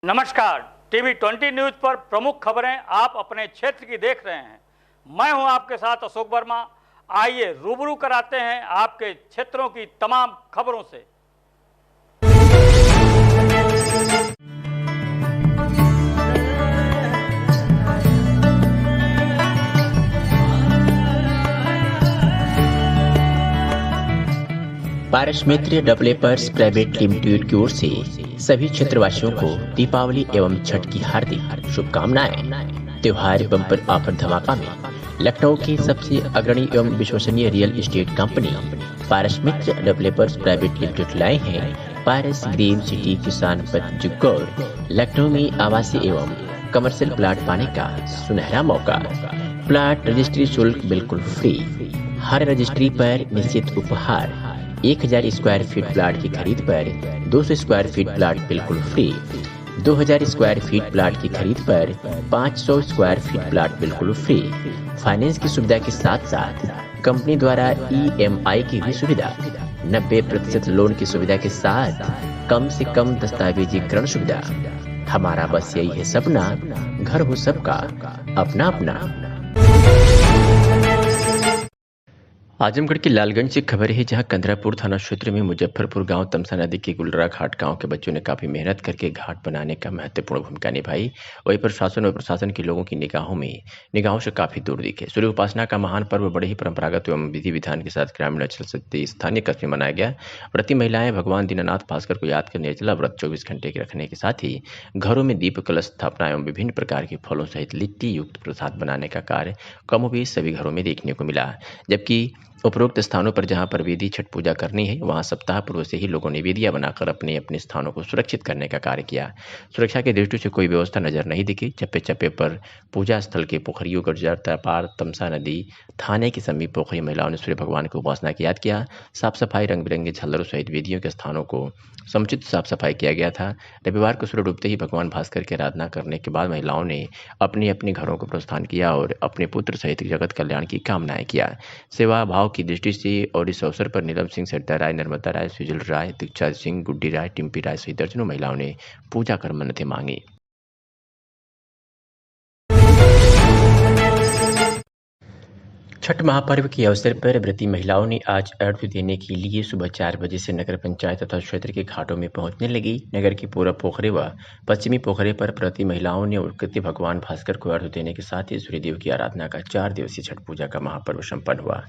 नमस्कार, TV 20 news पर प्रमुख खबरें आप अपने क्षेत्र की देख रहे हैं। मैं हूं आपके साथ अशोक वर्मा। आइए रूबरू कराते हैं आपके क्षेत्रों की तमाम खबरों से। पारस मित्र डेवलपर्स प्राइवेट लिमिटेड की ओर से सभी क्षेत्रवासियों को दीपावली एवं छठ की हार्दिक शुभकामनाएं। त्योहार बम्पर ऑफर धमाका में लखनऊ के सबसे अग्रणी एवं विश्वसनीय रियल एस्टेट कंपनी पारस मित्र डेवलपर्स प्राइवेट लिमिटेड लाए हैं पारस ग्रीन सिटी किसान पथ जुग्गौर। लखनऊ में आवासीय एवं कमर्शियल प्लाट पाने का सुनहरा मौका। प्लाट रजिस्ट्री शुल्क बिल्कुल फ्री। हर रजिस्ट्री पर निश्चित उपहार। 1000 स्क्वायर फीट प्लाट की खरीद पर 200 स्क्वायर फीट प्लाट बिल्कुल फ्री। 2000 स्क्वायर फीट प्लाट की खरीद पर 500 स्क्वायर फीट प्लाट बिल्कुल फ्री। फाइनेंस की सुविधा के साथ साथ कंपनी द्वारा EMI की भी सुविधा। 90% लोन की सुविधा के साथ कम से कम दस्तावेजीकरण सुविधा। हमारा बस यही है सपना, घर हो सबका अपना अपना। आजमगढ़ के लालगंज से खबर है, जहां कंदरापुर थाना क्षेत्र में मुजफ्फरपुर गांव तमसा नदी के गुलरा घाट गांव के बच्चों ने काफी मेहनत करके घाट बनाने का महत्वपूर्ण भूमिका निभाई। वही प्रशासन और प्रशासन के लोगों की निगाहों से काफी दूर दिखे। सूर्य उपासना का महान पर्व बड़े ही परंपरागत एवं विधि विधान के साथ ग्रामीण अंचल से स्थानीय कस्बे में मनाया गया। व्रती महिलाएं भगवान दीनानाथ भास्कर को याद कर निर्जला व्रत 24 घंटे के रखने के साथ ही घरों में दीप कलश स्थापना एवं विभिन्न प्रकार के फलों सहित लिट्टी युक्त प्रसाद बनाने का कार्य कमोबेश सभी घरों में देखने को मिला। जबकि उपरोक्त स्थानों पर जहां पर विधि छठ पूजा करनी है, वहां सप्ताह पूर्व से ही लोगों ने वेदियां बनाकर अपने अपने स्थानों को सुरक्षित करने का कार्य किया। सुरक्षा की दृष्टि से कोई व्यवस्था नजर नहीं दिखी। चप्पे चप्पे पर पूजा स्थल के पोखरियों गुर्जर पार तमसा नदी थाने के समीप पोखरी महिलाओं ने सूर्य भगवान की उपासना की याद किया। साफ सफाई, रंग बिरंगे झालरों सहित वेदियों के स्थानों को समुचित साफ सफाई किया गया था। रविवार को सूर्य डूबते ही भगवान भास्कर की आराधना करने के बाद महिलाओं ने अपने अपने घरों को प्रस्थान किया और अपने पुत्र सहित जगत कल्याण की कामनाएं किया। सेवा भाव की दृष्टि से और इस अवसर पर नीलम सिंह, सरिता राय, नर्मदा राय, सुजल राय, दीक्षा सिंह, गुड्डी राय, टिम्पी राय सहित दर्जनों महिलाओं ने पूजा कर मन्नतें मांगी। छठ महापर्व के अवसर पर व्रती महिलाओं ने आज अर्घ्य देने के लिए सुबह 4 बजे से नगर पंचायत तथा क्षेत्र के घाटों में पहुंचने लगी। नगर के पूर्व पोखरे व पश्चिमी पोखरे पर व्रती महिलाओं ने उत्कृति भगवान भास्कर को अर्घ्य देने के साथ ही सूर्यदेव की आराधना का 4 दिवसीय छठ पूजा का महापर्व संपन्न हुआ।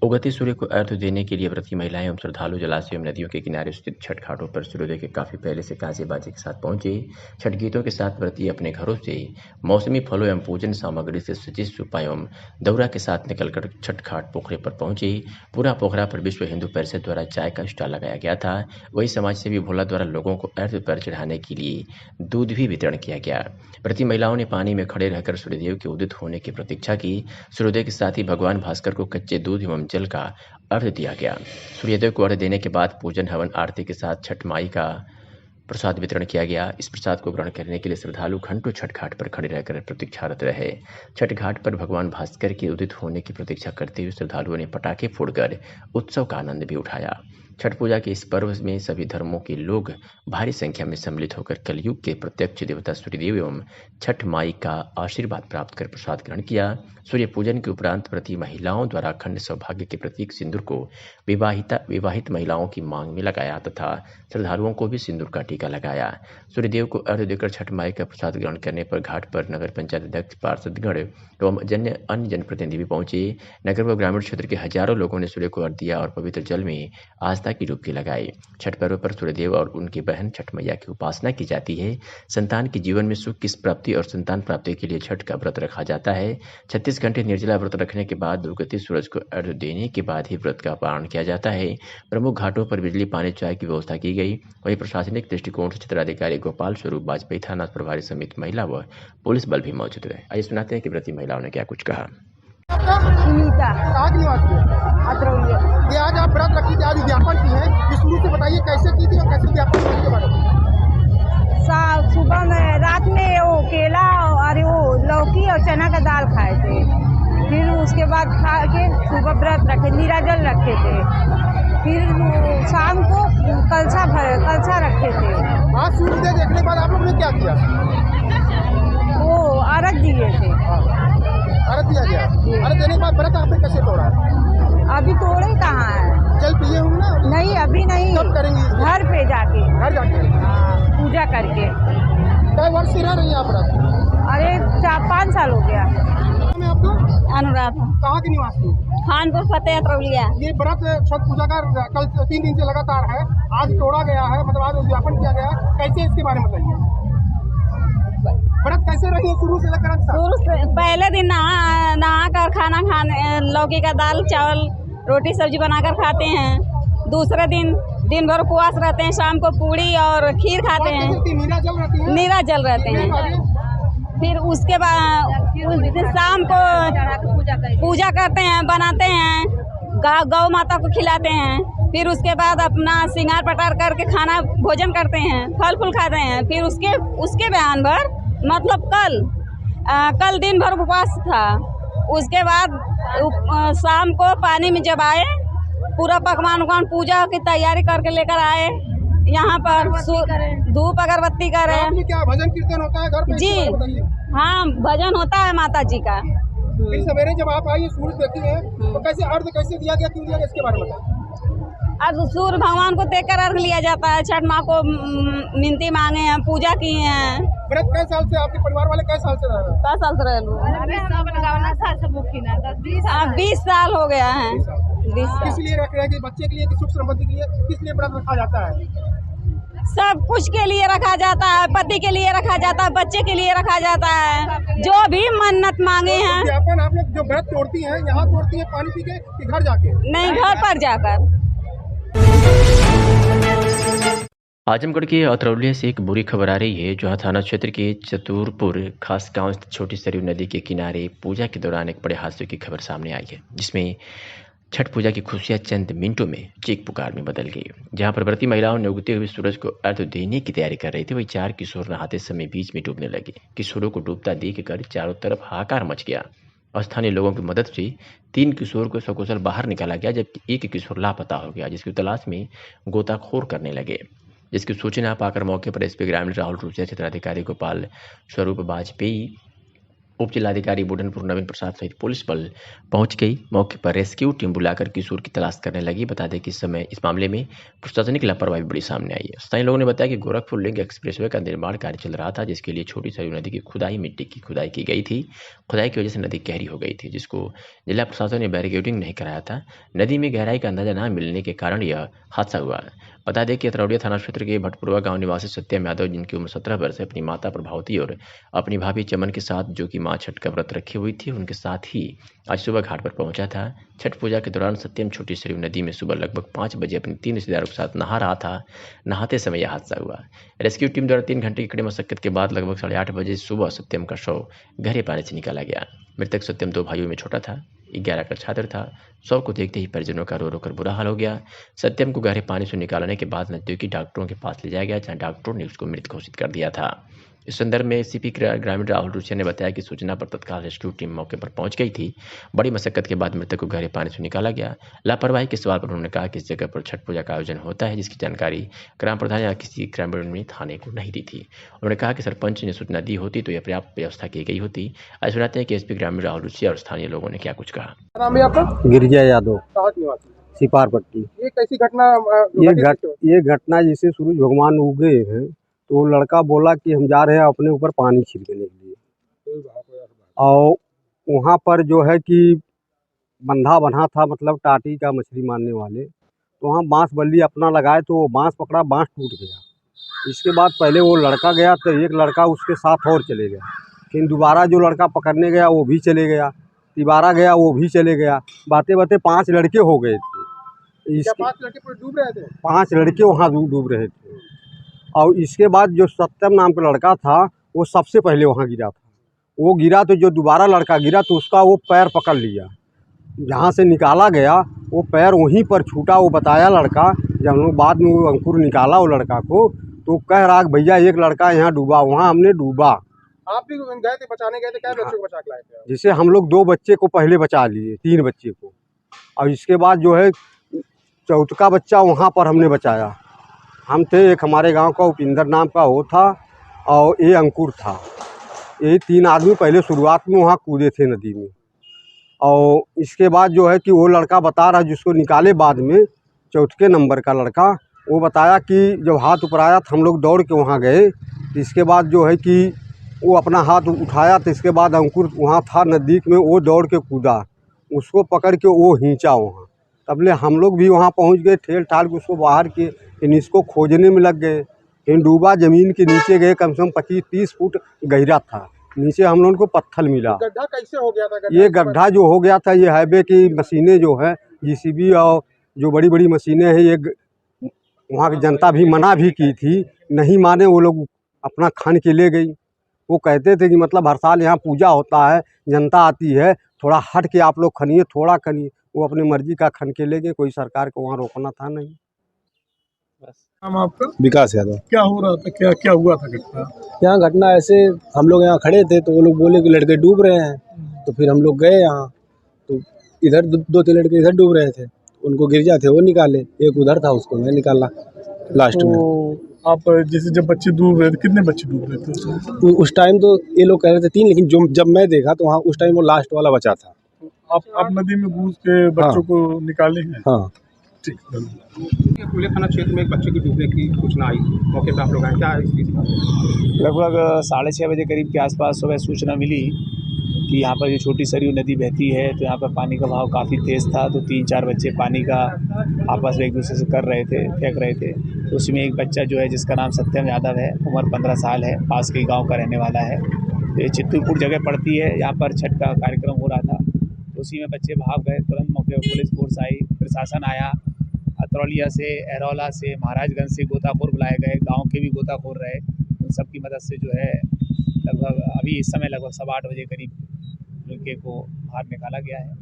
उगते सूर्य को अर्घ्य देने के लिए व्रती महिलाएं एवं श्रद्धालु जलाशय एवं नदियों के किनारे स्थित छठ घाटों पर सूर्योदय के काफी पहले से कांसे बाजे के साथ पहुंचे। छठ गीतों के साथ व्रती अपने घरों से मौसमी फलों एवं पूजन सामग्री से सजी सुपा एवं दौरा के साथ निकलकर छठ घाट पोखरे पर पहुंचे। पूरा पोखरा पर विश्व हिंदू परिषद द्वारा चाय का स्टॉल लगाया गया था। वही समाज सेवी भोला द्वारा लोगों को अर्घ्य पर चढ़ाने के लिए दूध भी वितरण किया गया। व्रती महिलाओं ने पानी में खड़े रहकर सूर्यदेव के उदित होने की प्रतीक्षा की। सूर्योदय के साथ ही भगवान भास्कर को कच्चे दूध एवं जल का अर्घ्य दिया गया। सूर्योदय को अर्घ्य देने के बाद पूजन हवन आरती के साथ छठ माई का प्रसाद वितरण किया गया। इस प्रसाद को ग्रहण करने के लिए श्रद्धालु घंटों छठ घाट पर खड़े रहकर प्रतीक्षारत रहे। छठ घाट पर भगवान भास्कर के उदित होने की प्रतीक्षा करते हुए श्रद्धालुओं ने पटाखे फोड़कर उत्सव का आनंद भी उठाया। छठ पूजा के इस पर्व में सभी धर्मों के लोग भारी संख्या में सम्मिलित होकर कलयुग के प्रत्यक्ष देवता सूर्यदेव एवं छठ माई का आशीर्वाद प्राप्त कर प्रसाद ग्रहण किया। सूर्य पूजन के उपरांत व्रती महिलाओं द्वारा अखंड सौभाग्य के प्रतीक सिंदूर को विवाहित महिलाओं की मांग में लगाया तथा श्रद्धालुओं को भी सिंदूर का टीका लगाया। सूर्यदेव को अर्घ्य देकर छठ माई का प्रसाद ग्रहण करने पर घाट पर नगर पंचायत अध्यक्ष, पार्षदगण एवं अन्य जनप्रतिनिधि भी पहुंचे। नगर व ग्रामीण क्षेत्र के हजारों लोगों ने सूर्य को अर्घ्य दिया और पवित्र जल में आस्था की डुबकी लगाई। छठ पर्व पर सूर्यदेव और उनकी बहन छठ मैया की उपासना की जाती है। संतान के जीवन में सुख की प्राप्ति और संतान प्राप्ति के लिए छठ का व्रत रखा जाता है। 36 घंटे निर्जला व्रत रखने के बाद उगते सूरज को अर्घ्य देने के बाद ही व्रत का पारण किया जाता है। प्रमुख घाटों पर बिजली, पानी, चाय की व्यवस्था की गई। वहीं प्रशासनिक दृष्टिकोण से क्षेत्राधिकारी गोपाल स्वरूप वाजपेयी, थाना प्रभारी समेत महिला व पुलिस बल भी मौजूद रहे। आइए सुनाते हैं कि व्रती महिलाओं ने क्या कुछ कहा। आज आप व्रत रखी थी, आज उद्यापन की है, शुरू से बताइए कैसे की थी और कैसे उद्यापन करने के बारे में। सुबह में, रात में वो केला और वो लौकी और चना का दाल खाए थे। फिर उसके बाद खा के सुबह व्रत रखे, नीराजल रखे थे। फिर शाम को कलसा रखे थे। आज सूर्योदय देखने के बाद आप लोग ने क्या किया? वो अर्घ दिए थे। हाँ, अर्घ दिया गया। अर्घ देने के बाद व्रत आपने कैसे तोड़ा? अभी तोड़े कहाँ है? जल पिए होंगे ना? नहीं, अभी नहीं। कब करेंगी इसको? घर पे जाके। घर जाके? हाँ, पूजा करके। कई वर्ष से रह रही हैं आप व्रत? अरे 4-5 साल हो गया। मैं आपको अनुराधा, कहाँ की निवासी? खानपुर फतेह अतरौलिया। ये व्रत छठ पूजा का कल 3 दिन से लगातार है, आज तोड़ा गया है, मतलब आज उद्यापन किया गया है, कैसे इसके बारे में बताइए। व्रत कैसे रही है शुरू से लेकर अंत तक? शुरू से पहले दिन नहा कर खाना खाने, लौकी का दाल चावल रोटी सब्जी बनाकर खाते हैं। दूसरे दिन भर उपवास रहते हैं, शाम को पूड़ी और खीर खाते हैं, नीरा जल रहती है। नीरा जल रहते हैं। फिर उसके बाद उस दिन शाम को पूजा करते हैं, बनाते हैं, गौ माता को खिलाते हैं। फिर उसके बाद अपना श्रृंगार पटार करके खाना भोजन करते हैं, फल फूल खाते हैं। फिर उसके बयान भर मतलब कल दिन भर उपवास था। उसके बाद शाम को पानी में जब आए, पूरा पकवान उकवान पूजा की तैयारी करके लेकर आए यहाँ पर, धूप अगरबत्ती करें। क्या भजन कीर्तन होता है घर पे? जी हाँ, भजन होता है माता जी का। फिर सवेरे जब आप आइए सूरज देखती हैं तो कैसे अर्घ कैसे दिया गया, क्यों दिया गया, इसके बारे में बताइए। आज सूर्य भगवान को देखकर अर्घ लिया जाता है। छठ माँ को मिनती मांगे हैं, पूजा की हैं। व्रत कई साल से आपके परिवार वाले कई साल से रह रहे हैं? 10 साल से रह लूँ। 20 साल हो गया है। 20 साल। किस लिए रख रहे हैं? कि बच्चे के लिए, कि सुख समृद्धि के लिए, किस लिए व्रत रखा जाता है? सब कुछ के लिए रखा जाता है, पति के लिए रखा जाता है, बच्चे के लिए रखा जाता है, जो भी मन्नत मांगे हैं। उद्यापन आप लोग जो व्रत तोड़ती हैं, यहाँ तोड़ती हैं पानी पी के कि घर जाके? नहीं, घर पर जाकर। आजमगढ़ के अतरौलिया से एक बुरी खबर आ रही है, जहां थाना क्षेत्र के चतुरपुर खास गांव स्थित छोटी सरयू नदी के किनारे पूजा के दौरान एक बड़े हादसे की खबर सामने आई है, जिसमें छठ पूजा की खुशियां चंद मिनटों में चीख पुकार में बदल गई। जहां पर व्रती महिलाओं ने उगते हुए सूरज को अर्घ्य देने की तैयारी कर रही थी, वही 4 किशोर नहाते समय बीच में डूबने लगे। किशोरों को डूबता देखकर चारों तरफ हाहाकार मच गया और स्थानीय लोगों की मदद से 3 किशोर को सकुशल बाहर निकाला गया, जबकि एक किशोर लापता हो गया, जिसकी तलाश में गोताखोर करने लगे। जिसकी सूचना पाकर मौके पर एसपी ग्रामीण राहुल रूसिया, क्षेत्राधिकारी गोपाल स्वरूप वाजपेयी, उप जिलाधिकारी बुढ़नपुर नवीन प्रसाद सहित पुलिस बल पहुंच गई। मौके पर रेस्क्यू टीम बुलाकर किशोर की तलाश करने लगी। बता दें कि इस समय इस मामले में प्रशासनिक लापरवाही बड़ी सामने आई है। स्थानीय लोगों ने बताया कि गोरखपुर लिंक एक्सप्रेसवे का निर्माण कार्य चल रहा था, जिसके लिए छोटी सरयू नदी की मिट्टी की खुदाई की गई थी। खुदाई की वजह से नदी गहरी हो गई थी, जिसको जिला प्रशासन ने बैरिकेडिंग नहीं कराया था। नदी में गहराई का अंदाजा न मिलने के कारण यह हादसा हुआ। बता दें कि अतरौलिया थाना क्षेत्र के भटपुरवा गांव निवासी सत्यम यादव, जिनकी उम्र 17 वर्ष है, अपनी माता प्रभावती और अपनी भाभी चमन के साथ, जो कि मां छठ का व्रत रखी हुई थी, उनके साथ ही आज सुबह घाट पर पहुंचा था। छठ पूजा के दौरान सत्यम छोटी सरयू नदी में सुबह लगभग 5 बजे अपने 3 रिश्तेदारों के साथ नहा रहा था। नहाते समय यह हादसा हुआ। रेस्क्यू टीम द्वारा 3 घंटे की कड़ी मशक्कत के बाद लगभग 8:30 बजे सुबह सत्यम का शव गहरे पानी से निकाला गया। मृतक सत्यम 2 भाइयों में छोटा था, 11 का छात्र था। शव को देखते ही परिजनों का रो रो कर बुरा हाल हो गया। सत्यम को गहरे पानी से निकालने के बाद नजदीकी डॉक्टरों के पास ले जाया गया, जहां डॉक्टरों ने उसको मृत घोषित कर दिया था। इस संदर्भ में सीपी ग्रामीण राहुल रूसिया ने बताया कि सूचना पर तत्काल रेस्क्यू टीम मौके पर पहुंच गई थी। बड़ी मशक्कत के बाद मृतक को गहरे पानी से निकाला गया। लापरवाही के सवाल पर उन्होंने कहा कि इस जगह पर छठ पूजा का आयोजन होता है, जिसकी जानकारी ग्राम प्रधान या किसी ग्रामीण ने थाने को नहीं दी थी। उन्होंने कहा कि सरपंच ने सूचना दी होती तो यह पर्याप्त व्यवस्था की गई होती। आज सुनाते हैं कि एसपी ग्रामीण राहुल रूसिया और स्थानीय लोगों ने क्या कुछ कहा। नाम है आपका? गिरिजा यादव, कहाँ की निवासी? सिपारपट्टी। ये कैसी घटना? ये घटना जैसे सूरज भगवान उगे हैं तो वो लड़का बोला कि हम जा रहे हैं अपने ऊपर पानी छिड़कने के लिए, और वहाँ पर जो है कि बंधा बना था, मतलब टाटी का मछली मारने वाले, तो वहाँ बांस बल्ली अपना लगाए तो वो बांस पकड़ा, बांस टूट गया। इसके बाद पहले वो लड़का गया तो एक लड़का उसके साथ और चले गया, फिर दोबारा जो लड़का पकड़ने गया वो भी चले गया, तिबारा गया वो भी चले गया। बातें बातें 5 लड़के हो गए थे। 5 लड़के पूरे डूब रहे थे? 5 लड़के वहाँ डूब रहे थे। और इसके बाद जो सत्यम नाम का लड़का था वो सबसे पहले वहाँ गिरा था। वो गिरा तो जो दोबारा लड़का गिरा तो उसका वो पैर पकड़ लिया, जहाँ से निकाला गया वो पैर वहीं पर छूटा। वो बताया लड़का, जब हम लोग बाद में वो अंकुर निकाला वो लड़का को, तो कह रहा कि भैया एक लड़का यहाँ डूबा, वहाँ हमने डूबा। आप भी गए थे, बचाने गए थे? क्या बच्चों को बचा के लाए थे? जैसे हम लोग 2 बच्चे को पहले बचा लिए, 3 बच्चे को, और इसके बाद जो है 4था बच्चा वहाँ पर हमने बचाया। हम थे, एक हमारे गांव का उपिंदर नाम का वो था, और ये अंकुर था। ये 3 आदमी पहले शुरुआत में वहाँ कूदे थे नदी में। और इसके बाद जो है कि वो लड़का बता रहा जिसको निकाले बाद में, चौथे नंबर का लड़का, वो बताया कि जब हाथ ऊपर आया तो हम लोग दौड़ के वहाँ गए। तो इसके बाद जो है कि वो अपना हाथ उठाया तो इसके बाद अंकुर वहाँ था नज़दीक में, वो दौड़ के कूदा, उसको पकड़ के वो खींचा वहाँ। तबले हम लोग भी वहाँ पहुँच गए, ठेल ठाल के उसको बाहर किए, फिर इसको खोजने में लग गए। फिर डूबा ज़मीन के नीचे गए, कम से कम 25-30 फुट गहरा था। नीचे हम लोगों को पत्थर मिला। गड्ढा कैसे हो गया था? ये गड्ढा जो हो गया था, ये हाईवे की मशीनें जो है JCB और जो बड़ी बड़ी मशीनें हैं, ये वहाँ की जनता भी मना भी की थी, नहीं माने, वो लोग अपना खान के ले गई। वो कहते थे कि मतलब हर साल यहाँ पूजा होता है, जनता आती है, थोड़ा हट के आप लोग खनिए, थोड़ा खनिए। वो अपनी मर्जी का खन के ले गए, कोई सरकार को वहाँ रोकना था नहीं। नाम आपका? विकास यादव। क्या हो रहा था, क्या क्या हुआ था घटना? यहाँ घटना ऐसे, हम लोग यहाँ खड़े थे तो वो लोग बोले कि लड़के डूब रहे हैं, तो फिर हम लोग गए यहाँ, तो इधर 2-3 लड़के इधर डूब रहे थे, उनको गिरजा थे वो निकाले, एक उधर था उसको मैं निकाला लास्ट में। तो आप जैसे जब बच्चे डूब रहे थे, कितने बच्चे डूब रहे थे उस टाइम? तो ये लोग कह रहे थे 3, लेकिन जब मैं देखा तो वहाँ उस टाइम वो लास्ट वाला बचा था। आप नदी में घुस के बच्चों को निकाले हैं? हाँ। ठीक, धन्यवाद। खुले थाना क्षेत्र में एक बच्चे की डूबने की सूचना आई, मौके पर आप लोग आए, क्या है इस चीज़ का? लगभग 6:30 बजे करीब के आसपास सुबह सूचना मिली कि यहाँ पर जो छोटी सरयू नदी बहती है, तो यहाँ पर पानी का बहाव काफ़ी तेज़ था। तो 3-4 बच्चे पानी का आपस में एक दूसरे से कर रहे थे, फेंक रहे थे। तो उसमें एक बच्चा जो है, जिसका नाम सत्यम यादव है, उम्र 15 साल है, पास के गाँव का रहने वाला है। तो ये चित्तूरपुर जगह पड़ती है, यहाँ पर छठ का कार्यक्रम हो रहा था, तो उसी में बच्चे भाग गए। तुरंत मौके पर पुलिस फोर्स आई, प्रशासन आया, अतरौलिया से, एरौला से, महाराजगंज से गोताखोर बुलाए गए, गांव के भी गोताखोर रहे। उन सब की मदद से जो है लगभग अभी इस समय लगभग 8:15 बजे करीब लड़के को बाहर निकाला गया है,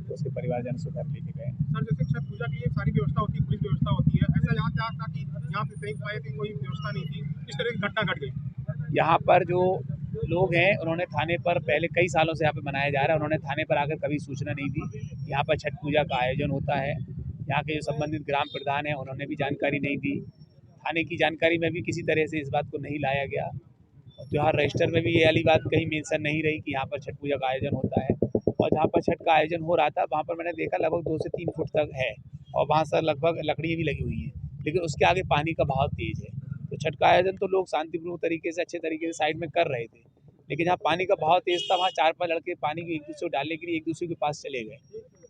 तो उसके परिवारजन से घर लेके गए। सर, जैसे छठ पूजा की एक सारी व्यवस्था होती है, पुलिस व्यवस्था होती है, ऐसा यहाँ क्या था कि यहाँ पे कहीं पाए थे कोई व्यवस्था नहीं थी, इस तरह की घटना घट गई? यहाँ पर जो लोग हैं, उन्होंने थाने पर पहले कई सालों से यहाँ पे मनाया जा रहा है, उन्होंने थाने पर आकर कभी सूचना नहीं दी। यहाँ पर छठ पूजा का आयोजन होता है, यहाँ के जो संबंधित ग्राम प्रधान हैं, उन्होंने भी जानकारी नहीं दी। थाने की जानकारी में भी किसी तरह से इस बात को नहीं लाया गया। त्योहार रजिस्टर में भी ये वाली बात कहीं मेंशन नहीं रही कि यहाँ पर छठ पूजा का आयोजन होता है। और जहाँ पर छठ का आयोजन हो रहा था, वहाँ पर मैंने देखा लगभग 2 से 3 फुट तक है, और वहाँ से लगभग लकड़ियाँ भी लगी हुई हैं, लेकिन उसके आगे पानी का बहाव तेज़ है। तो छठ का आयोजन तो लोग शांतिपूर्ण तरीके से, अच्छे तरीके से साइड में कर रहे थे, लेकिन जहाँ पानी का बहाव तेज़ था, वहाँ 4-5 लड़के पानी को एक दूसरे को डालने के लिए एक दूसरे के पास चले गए,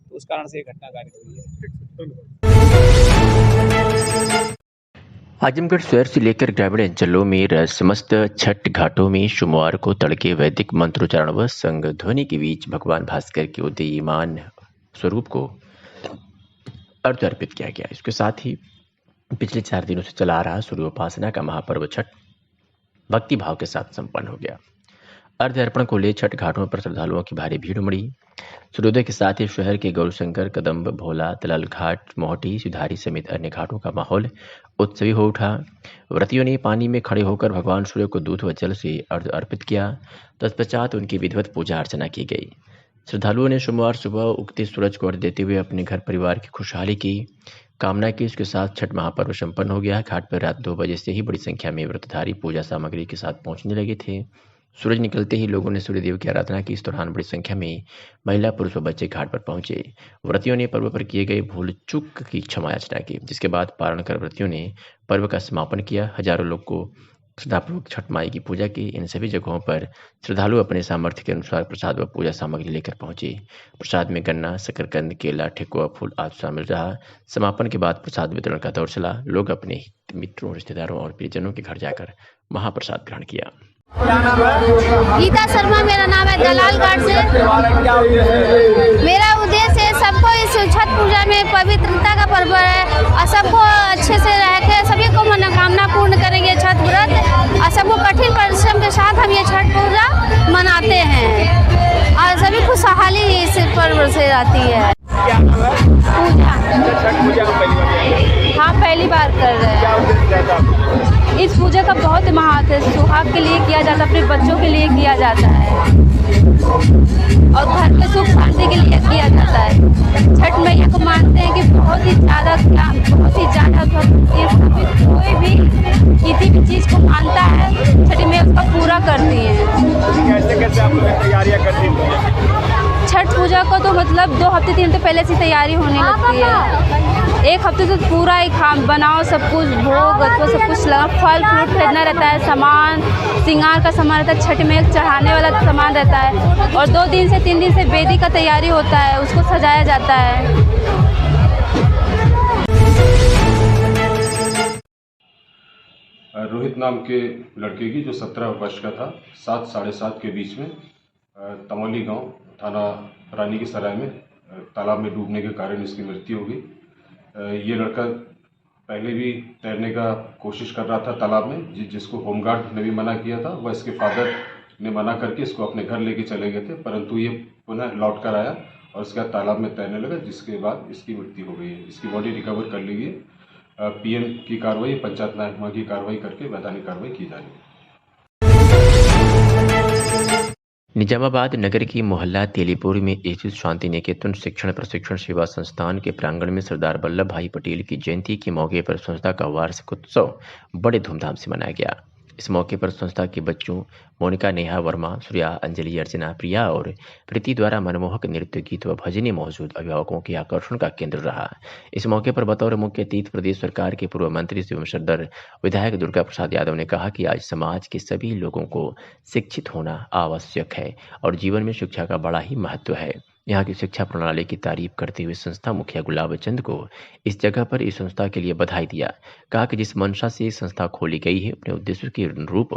तो उस कारण से ये घटना घटित हुई है। आजमगढ़ शहर से लेकर ग्रामीण अंचलों में समस्त छठ घाटों में सोमवार को तड़के वैदिक मंत्रोच्चारण व संग ध्वनि के बीच भगवान भास्कर के उदीयमान स्वरूप को अर्घ्य अर्पित किया गया। इसके साथ ही पिछले 4 दिनों से चला आ रहा सूर्योपासना का महापर्व छठ भक्ति भाव के साथ संपन्न हो गया। अर्घ्य अर्पण को ले छठ घाटों पर श्रद्धालुओं की भारी भीड़ उमड़ी। सूर्योदय के साथ ही शहर के गौरशंकर, कदम्ब, भोला, तलल घाट, मोहटी, सुधारी समेत अन्य घाटों का माहौल उत्सवी हो उठा। व्रतियों ने पानी में खड़े होकर भगवान सूर्य को दूध व जल से अर्घ्य अर्पित किया। तत्पश्चात उनकी विधिवत पूजा अर्चना की गई। श्रद्धालुओं ने सोमवार सुबह उगते सूरज को अर्घ्य देते हुए अपने घर परिवार की खुशहाली की कामना की। इसके साथ छठ महापर्व संपन्न हो गया। घाट पर रात 2 बजे से ही बड़ी संख्या में व्रतधारी पूजा सामग्री के साथ पहुंचने लगे थे। सूरज निकलते ही लोगों ने सूर्यदेव की आराधना की। इस दौरान बड़ी संख्या में महिला, पुरुष व बच्चे घाट पर पहुंचे। व्रतियों ने पर्व पर किए गए भूल चूक की क्षमा याचना की, जिसके बाद पारण कर व्रतियों ने पर्व का समापन किया। हजारों लोग को श्रद्धापूर्वक छठ माई की पूजा की। इन सभी जगहों पर श्रद्धालु अपने सामर्थ्य के अनुसार प्रसाद व पूजा सामग्री लेकर पहुंचे। प्रसाद में गन्ना, शकरकंद, केला, ठेकुआ, फूल आदि शामिल रहा। समापन के बाद प्रसाद वितरण का दौर चला। लोग अपने हित मित्रों, रिश्तेदारों और प्रियजनों के घर जाकर महाप्रसाद ग्रहण किया। गीता शर्मा मेरा नाम है, दलाल घाट से। मेरा उद्देश्य है सबको इस छठ पूजा में पवित्रता का पर्व है और सबको अच्छे से रह के सभी को मनोकामना पूर्ण करेंगे छठ व्रत, और सबको कठिन परिश्रम के साथ हम ये छठ पूजा मनाते हैं और सभी खुशहाली इस पर्व से आती है। पूजा हाँ पहली बार कर रहे हैं। इस पूजा का बहुत महत्व है। सुहाग के लिए किया जाता है, अपने बच्चों के लिए किया जाता है और घर में सुख शांति के लिए किया जाता है। छठ मैया को मानते हैं कि बहुत ही ज़्यादा कोई भी किसी भी चीज़ को मानता है, छठ में करती हैं। कैसे कैसे आप लोग तैयारियाँ करती हैं? छठ पूजा को तो मतलब 2 हफ्ते 3 हफ्ते पहले से तैयारी होने लगती है। 1 हफ्ते तो पूरा ही बनाओ, सब कुछ भोग तो सब कुछ लगा, फल फ्रूट खरीदना रहता है, सामान श्रृंगार का सामान रहता है, छठ में चढ़ाने वाला सामान रहता है। और 2 दिन से 3 दिन से वेदी का तैयारी होता है, उसको सजाया जाता है। रोहित नाम के लड़के की जो 17 वर्ष का था, 7 साढ़े 7 के बीच में तमौली गांव थाना रानी की सराय में तालाब में डूबने के कारण इसकी मृत्यु हो गई। ये लड़का पहले भी तैरने का कोशिश कर रहा था तालाब में, जिसको होमगार्ड ने भी मना किया था। वह इसके फादर ने मना करके इसको अपने घर लेके चले गए थे, परंतु ये पुनः लौट कर आया और उसके बाद तालाब में तैरने लगा, जिसके बाद इसकी मृत्यु हो गई है। इसकी बॉडी रिकवर कर ली गई है। पीएम की कार्रवाई, पंचायत महकमा की कार्रवाई करके वैधानिक कार्रवाई की जा रही है। निजामाबाद नगर की मोहल्ला तेलीपुर में स्थित शांति निकेतन शिक्षण प्रशिक्षण सेवा संस्थान के प्रांगण में सरदार वल्लभ भाई पटेल की जयंती के मौके पर संस्था का वार्षिक उत्सव बड़े धूमधाम से मनाया गया। इस मौके पर संस्था के बच्चों मोनिका, नेहा वर्मा, सूर्या, अंजलि, अर्चना, प्रिया और प्रीति द्वारा मनमोहक नृत्य, गीत व भजने मौजूद अभिभावकों के आकर्षण का केंद्र रहा। इस मौके पर बतौर मुख्य अतिथि प्रदेश सरकार के पूर्व मंत्री एवं सदर विधायक दुर्गा प्रसाद यादव ने कहा कि आज समाज के सभी लोगों को शिक्षित होना आवश्यक है और जीवन में शिक्षा का बड़ा ही महत्व है। यहाँ की शिक्षा प्रणाली की तारीफ करते हुए संस्था मुखिया गुलाब चंद को इस जगह पर इस संस्था के लिए बधाई दिया। कहा कि जिस मंशा से संस्था खोली गई है, अपने उद्देश्य के अनुरूप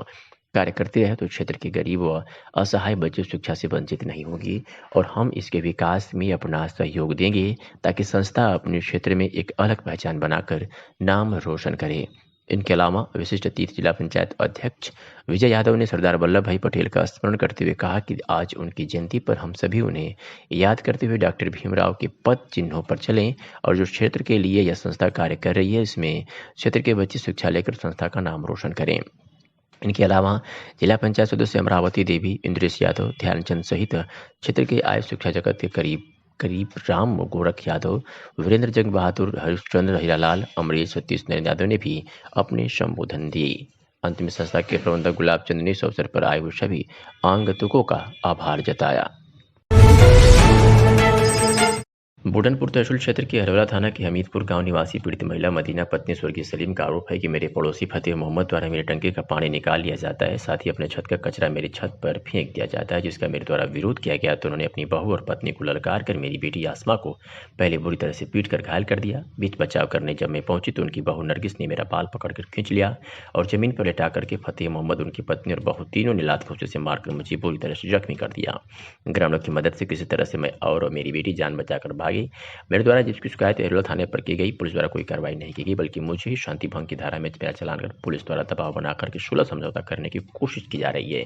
कार्य करते रहे तो क्षेत्र के गरीब व असहाय बच्चे शिक्षा से वंचित नहीं होंगे और हम इसके विकास में अपना सहयोग देंगे ताकि संस्था अपने क्षेत्र में एक अलग पहचान बनाकर नाम रोशन करे। इनके अलावा विशिष्ट अतिथि जिला पंचायत अध्यक्ष विजय यादव ने सरदार वल्लभ भाई पटेल का स्मरण करते हुए कहा कि आज उनकी जयंती पर हम सभी उन्हें याद करते हुए डॉक्टर भीमराव के पद चिन्हों पर चलें और जो क्षेत्र के लिए यह संस्था कार्य कर रही है, इसमें क्षेत्र के बच्चे शिक्षा लेकर संस्था का नाम रोशन करें। इनके अलावा जिला पंचायत सदस्य अमरावती देवी, इंद्रेश यादव, ध्यानचंद सहित क्षेत्र के आय शिक्षा जगत के करीब राम गोरख यादव, वीरेंद्र जंग बहादुर, हरिश्चंद्र, हीरालाल, अमरीश, सतीश नरेंद्र यादव ने भी अपने संबोधन दिए। अंत में संस्था के प्रबंधक गुलाब चंद ने इस अवसर पर आए हुए सभी आगंतुकों का आभार जताया। बुढ़नपुर तहसील क्षेत्र के हरवला थाना के हमीदपुर गांव निवासी पीड़ित महिला मदीना पत्नी स्वर्गीय सलीम का आरोप है कि मेरे पड़ोसी फतेह मोहम्मद द्वारा मेरे टंकी का पानी निकाल लिया जाता है, साथ ही अपने छत का कचरा मेरी छत पर फेंक दिया जाता है, जिसका मेरे द्वारा विरोध किया गया तो उन्होंने अपनी बहू और पत्नी को ललकार कर मेरी बेटी आसमा को पहले बुरी तरह से पीट कर घायल कर दिया। बीच बचाव करने जब मैं पहुंची तो उनकी बहू नरगिस ने मेरा बाल पकड़कर खींच लिया और जमीन पर लेटा करके फतेह मोहम्मद, उनकी पत्नी और बहू तीनों ने लात घूंसे से मारकर मुझे बुरी तरह से जख्मी कर दिया। ग्रामीणों की मदद से किसी तरह से मैं और मेरी बेटी जान बचाकर भागी। मेरे द्वारा जिसकी शिकायत एरोला थाने पर की गई, पुलिस द्वारा कोई कार्रवाई नहीं की गई, बल्कि मुझे ही शांति भंग की धारा में मेरा चालान कर पुलिस द्वारा दबाव बनाकर के सुलह समझौता करने की कोशिश की जा रही है।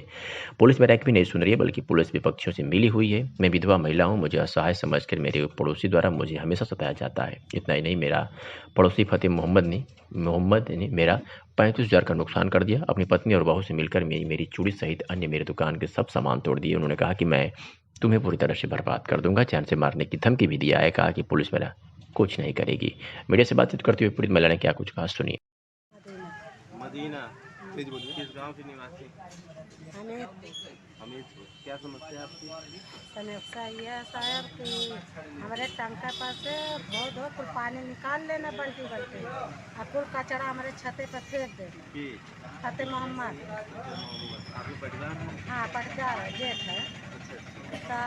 पुलिस मेरा एक भी नहीं सुन रही है, बल्कि पुलिस विपक्षियों से मिली हुई है। मैं विधवा महिला हूँ, मुझे असहाय समझकर मेरे पड़ोसी द्वारा मुझे हमेशा सताया जाता है। इतना ही नहीं, मेरा पड़ोसी फतेह मोहम्मद ने मेरा 35,000 का नुकसान कर दिया। अपनी पत्नी और बहू से मिलकर मेरी चूड़ी सहित अन्य मेरे दुकान के सब सामान तोड़ दिए। उन्होंने कहा कि मैं तुम्हें पूरी तरह से बर्बाद कर दूंगा, जान से मारने की धमकी भी दिया है। कहा कि पुलिस मेरा कुछ नहीं करेगी। मीडिया से बातचीत करते हुए पीड़ित महिला ने क्या कुछ कहा, सुनिए। मदीना किस गांव की निवासी? हमीदपुर। क्या समस्या आपकी? समस्या ये है साहब कि हमारे टंका पर से धो कुल पानी निकाल लेना बल्टी और कुल कचरा हमारे छते पर फेंक देना। फतेह मोहम्मद। हाँ, पटदार है, जेठ है। तो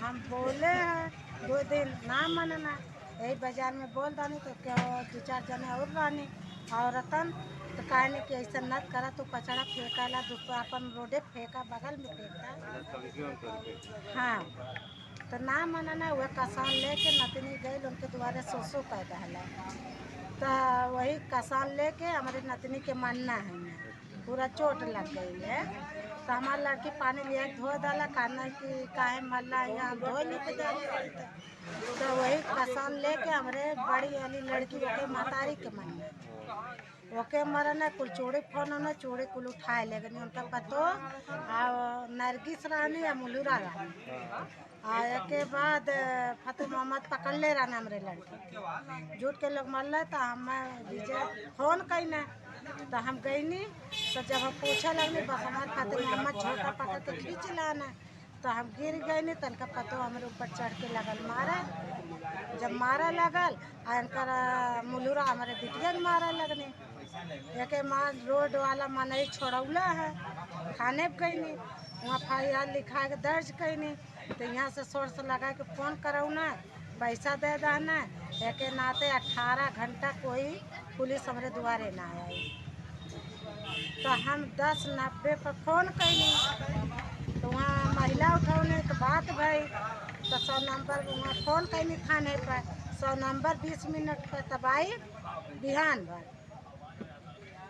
हम बोले हैं 2 दिन ना मनना, यही बाजार में बोल दानी तो क्या 2-4 जने और रानी औरतन तो कहने कि ऐसा न करा तो कचरा फेंकाला अपन रोडे फेंका, बगल में फेंका। हाँ, तो ना मनना, वह कसान लेके नतनी गई, उनके द्वारे सोसो पैदा है तो वही कसान लेके हमारे नतनी के मानना है, पूरा चोट लग गई है। तो हमारा लड़की पानी लिया धो डाला, कहना कि काहे मल्ला यहाँ धो लेके जाए। तो वही कसान लेके हमारे बड़ी वाली लड़की के मातारी के मानना ओके मरना, कुल चूड़ी फोन होना, चूड़ी कुल उठाए लेकिन उनका पतो नरगिस रानी या मुलूरा रानी आया के बाद फतेह मोहम्मद पकड़ ले रहा हमारे लड़की झूठ के लोग मर तो हम विजय फोन कहीं तो हम गई नहीं। तो जब हम पूछा लगने बस हमारे फतेह मोहम्मद छोटा पकड़ के खींच लाना, तो हम गिर गए नहीं। तनका पतो हमारे ऊपर चढ़ के लगल मारा। जब मारा लगल आनकर मुलुरा हमारे बिटिया के मारा लगने। एक माँ रोड वाला मनई छोड़ौला है, थाने पे गई नहीं, वहाँ FIR लिखा के दर्ज कैनी। तो यहाँ से सोर्स लगा के फ़ोन करौना, पैसा दे देना। एक नाते 18 घंटा कोई पुलिस हमारे द्वारे ना आई। तो हम 10:90 पर फ़ोन कैनी, तो वहाँ महिला उठौने के बात भाई। तो 100 नंबर वहाँ फ़ोन कैनी थाने पर, 100 नंबर 20 मिनट पर तब आई बिहान भर।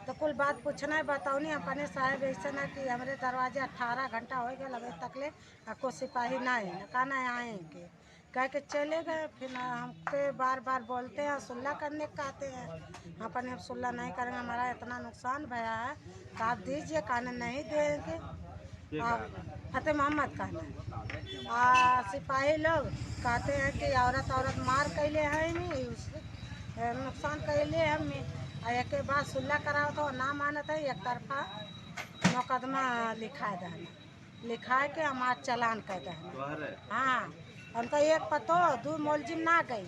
तो कुल बात पूछना है बताऊनी अपने साहब ऐसे ना कि हमारे दरवाजे 18 घंटा हो गया अभी तक ले को सिपाही ना है, कहना आएंगे कह के चले गए। फिर हमके बार बार बोलते हैं सुलह करने का कहते हैं, अपन अब सुलह नहीं करेंगे, हमारा इतना नुकसान भया है तो आप दीजिए, कहना नहीं देंगे। फतेह मोहम्मद कहना सिपाही लोग कहते हैं कि औरत मार कैले हैं नुकसान कैले हम एक के बाद सुलह कराओ तो ना मानत है, एक तरफा मुकदमा लिखा देना, लिखा के हमार चलान कर देना। हाँ उनका एक पतो 2 मुलजिम ना गई,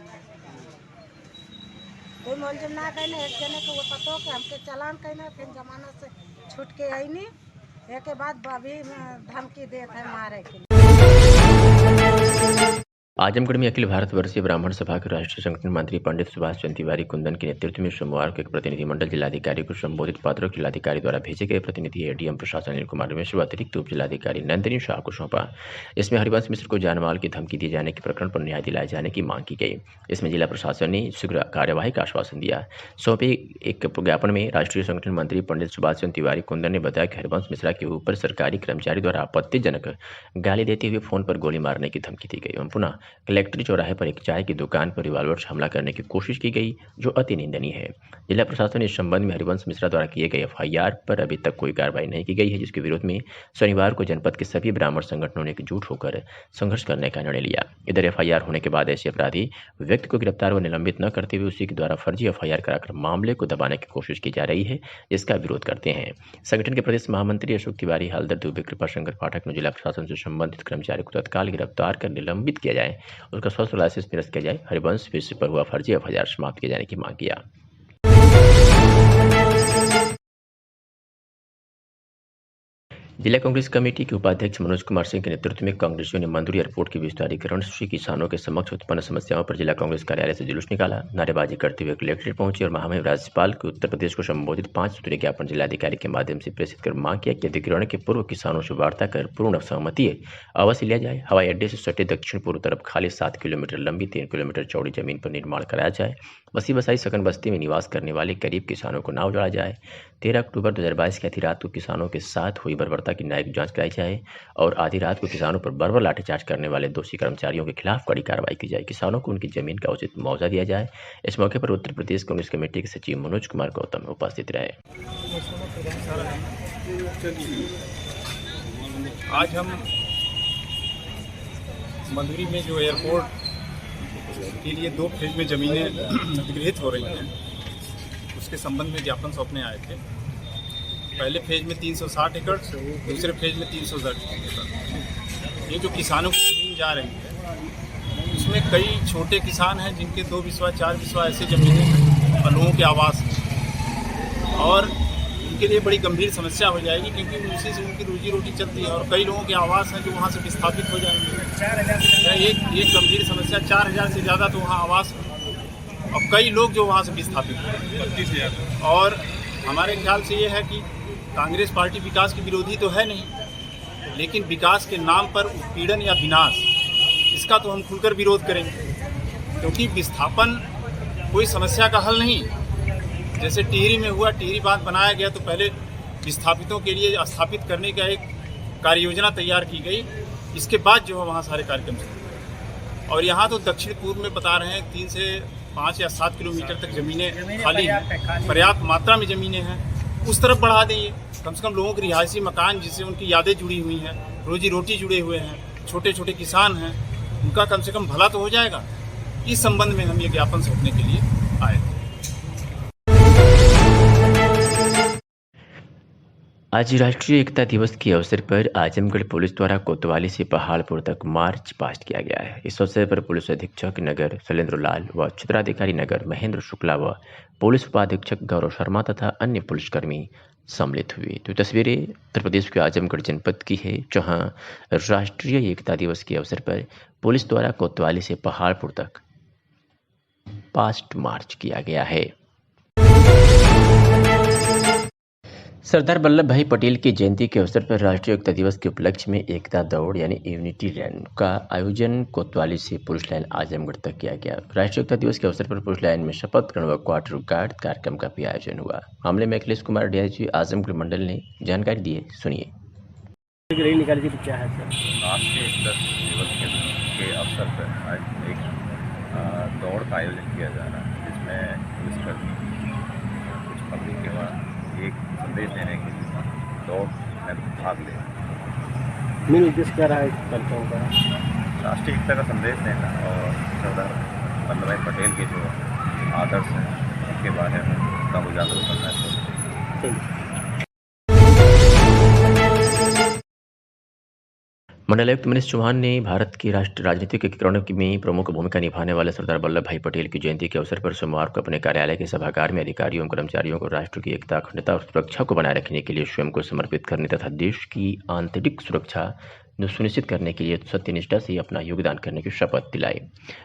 2 मुलजिम ना गई ना, एक जने को वो पतो के हमके चलान कहना। फिर जमानत से छूट के आई नहीं, एक के बाद अभी धमकी देते हैं मारे के लिए। आजमगढ़ में अखिल भारत वर्षीय ब्राह्मण सभा के राष्ट्रीय संगठन मंत्री पंडित सुभाष चंद्र तिवारी कुंदन के नेतृत्व में सोमवार को एक प्रतिनिधिमंडल जिलाधिकारी को संबोधित पात्रों जिलाधिकारी द्वारा भेजे गए प्रतिनिधि एडीएम प्रशासन अनिल कुमार मिश्र व अतिरिक्त उप जिलाधिकारी नंदिनी शाह को सौंपा। इसमें हरिवंश मिश्र को जानमाल की धमकी दिए जाने के प्रकरण पर न्याय दिलाए जाने की मांग की गई। इसमें जिला प्रशासन ने शीघ्र कार्यवाही का आश्वासन दिया। सौंपे एक ज्ञापन में राष्ट्रीय संगठन मंत्री पंडित सुभाष चंद्र तिवारी कुंदन ने बताया कि हरिवंश मिश्रा के ऊपर सरकारी कर्मचारी द्वारा आपत्तिजनक गाली देते हुए फोन पर गोली मारने की धमकी दी गई एवं पुनः कलेक्ट्री चौराहे पर एक चाय की दुकान पर रिवॉल्वर से हमला करने की कोशिश की गई, जो अति निंदनीय है। जिला प्रशासन इस संबंध में हरिवंश मिश्रा द्वारा किए गए FIR पर अभी तक कोई कार्रवाई नहीं की गई है, जिसके विरोध में शनिवार को जनपद के सभी ब्राह्मण संगठनों ने एकजुट होकर संघर्ष करने का निर्णय लिया। इधर FIR होने के बाद ऐसे अपराधी व्यक्ति को गिरफ्तार व निलंबित न करते हुए उसी के द्वारा फर्जी FIR कराकर मामले को दबाने की कोशिश की जा रही है, जिसका विरोध करते हैं। संगठन के प्रदेश महामंत्री अशोक तिवारी, हलदर दुबे, कृपाशंकर पाठक ने जिला प्रशासन से संबंधित कर्मचारी को तत्काल गिरफ्तार कर निलंबित किया जाए, उसका स्वास्थ्य लाइसेंस निरस्त किया जाए, हरिवंश मिश्र पर हुआ फर्जी FIR समाप्त किए जाने की मांग किया। जिला कांग्रेस कमेटी के उपाध्यक्ष मनोज कुमार सिंह के नेतृत्व में कांग्रेसियों ने मंदुरी एयरपोर्ट के विस्तारीकरण से किसानों के समक्ष उत्पन्न समस्याओं पर जिला कांग्रेस कार्यालय से जुलूस निकाला। नारेबाजी करते हुए कलेक्ट्रेट पहुंचे और महामहिम राज्यपाल को उत्तर प्रदेश को संबोधित 5 सूत्रीय ज्ञापन जिलाधिकारी के माध्यम से प्रेषित कर मांग किया कि अधिग्रहण के पूर्व किसानों से वार्ता कर पूर्ण सहमति अवश्य लिया जाए। हवाई अड्डे से सटे दक्षिण पूर्व तरफ खाली 7 किलोमीटर लंबी 3 किलोमीटर चौड़ी जमीन पर निर्माण कराया जाए। बसी बसाई सकन बस्ती में निवास करने वाले करीब किसानों को नाव जोड़ा जाए। 13 अक्टूबर 2022 की आधी रात को किसानों के साथ हुई बर्बरता की न्यायिक जांच कराई जाए और आधी रात को किसानों पर बर्बर लाठीचार्ज करने वाले दोषी कर्मचारियों के खिलाफ कड़ी कार्रवाई की जाए। किसानों को उनकी जमीन का उचित मुआवजा दिया जाए। इस मौके पर उत्तर प्रदेश कांग्रेस कमेटी के सचिव मनोज कुमार गौतम उपस्थित रहे। आज हम मंदुरी में जो एयरपोर्ट के लिए 2 फेज में ज़मीनें अधिग्रहित हो रही हैं, उसके संबंध में ज्ञापन सौंपने आए थे। पहले फेज में 360 एकड़, दूसरे फेज में 310 एकड़। ये जो किसानों की ज़मीन जा रही है, उसमें कई छोटे किसान हैं जिनके 2 बिस्वा 4 बिस्वा ऐसे ज़मीनें हैं और लोगों के आवास हैं, और उनके लिए बड़ी गंभीर समस्या हो जाएगी क्योंकि उसी से उनकी रोजी रोटी चलती है। और कई लोगों के आवास हैं जो वहाँ से विस्थापित हो जाएंगे। एक गंभीर समस्या, 4000 से ज़्यादा तो वहाँ आवास हैं और कई लोग जो वहाँ से विस्थापित हैं। और हमारे ख्याल से ये है कि कांग्रेस पार्टी विकास की विरोधी तो है नहीं, लेकिन विकास के नाम पर उत्पीड़न या विनाश, इसका तो हम खुलकर विरोध करेंगे, क्योंकि विस्थापन कोई समस्या का हल नहीं। जैसे टिहरी में हुआ, टिहरी बांध बनाया गया तो पहले विस्थापितों के लिए स्थापित करने का एक कार्य योजना तैयार की गई, इसके बाद जो है वहाँ सारे कार्यक्रम चले। और यहाँ तो दक्षिण पूर्व में बता रहे हैं 3 से 5 या 7 किलोमीटर तक ज़मीनें खाली हैं, पर्याप्त मात्रा में ज़मीनें हैं, उस तरफ बढ़ा देंगे। कम से कम लोगों के रिहायशी मकान जिससे उनकी यादें जुड़ी हुई हैं, रोजी रोटी जुड़े हुए हैं, छोटे छोटे किसान हैं, उनका कम से कम भला तो हो जाएगा। इस संबंध में हम ये ज्ञापन सौंपने के लिए आए थे। आज राष्ट्रीय एकता दिवस के अवसर पर आजमगढ़ पुलिस द्वारा कोतवाली से पहाड़पुर तक मार्च पास्ट किया गया है। इस अवसर पर पुलिस अधीक्षक नगर शैलेंद्र लाल व क्षेत्राधिकारी नगर महेंद्र शुक्ला व पुलिस उपाधीक्षक गौरव शर्मा तथा अन्य पुलिसकर्मी सम्मिलित हुए। तो तस्वीरें उत्तर प्रदेश के आजमगढ़ जनपद की है, जहां राष्ट्रीय एकता दिवस के अवसर पर पुलिस द्वारा कोतवाली से पहाड़पुर तक पास्ट मार्च किया गया है। सरदार वल्लभ भाई पटेल की जयंती के अवसर पर राष्ट्रीय एकता दिवस के उपलक्ष्य में एकता दौड़ यानी यूनिटी रैन का आयोजन कोतवाली से पुलिस लाइन आजमगढ़ तक किया गया। राष्ट्रीय एकता दिवस के अवसर पर पुलिस लाइन में शपथ ग्रहण व क्वार्टर गार्ड कार्यक्रम का भी आयोजन हुआ। मामले में अखिलेश कुमार डीआईजी आजमगढ़ मंडल ने जानकारी दी है, सुनिए। राष्ट्रीय एकता दिवस के अवसर पर आज एक दौड़ का आयोजन किया जा रहा है, जिसमें पुलिसकर्मी कुछ पब्लिक के बाद एक संदेश देने के लिए दौड़ में भाग ले। मेन उद्देश्य क्या रहा है इस कार्यक्रम का? राष्ट्रीय एकता का संदेश देना और सरदार वल्लभ भाई पटेल के जो आदर्श हैं उनके बारे में उनका उजागर करना है। मंडलायुक्त मनीष चौहान ने भारत की राष्ट्रीय राजनीतिक एकीकरण में प्रमुख भूमिका निभाने वाले सरदार वल्लभ भाई पटेल की जयंती के अवसर पर सोमवार को अपने कार्यालय के सभागार में अधिकारियों और कर्मचारियों को राष्ट्र की एकता, अखंडता और सुरक्षा को बनाए रखने के लिए स्वयं को समर्पित करने तथा देश की आंतरिक सुरक्षा सुनिश्चित करने के लिए सत्यनिष्ठा से अपना योगदान करने की शपथ दिलाई।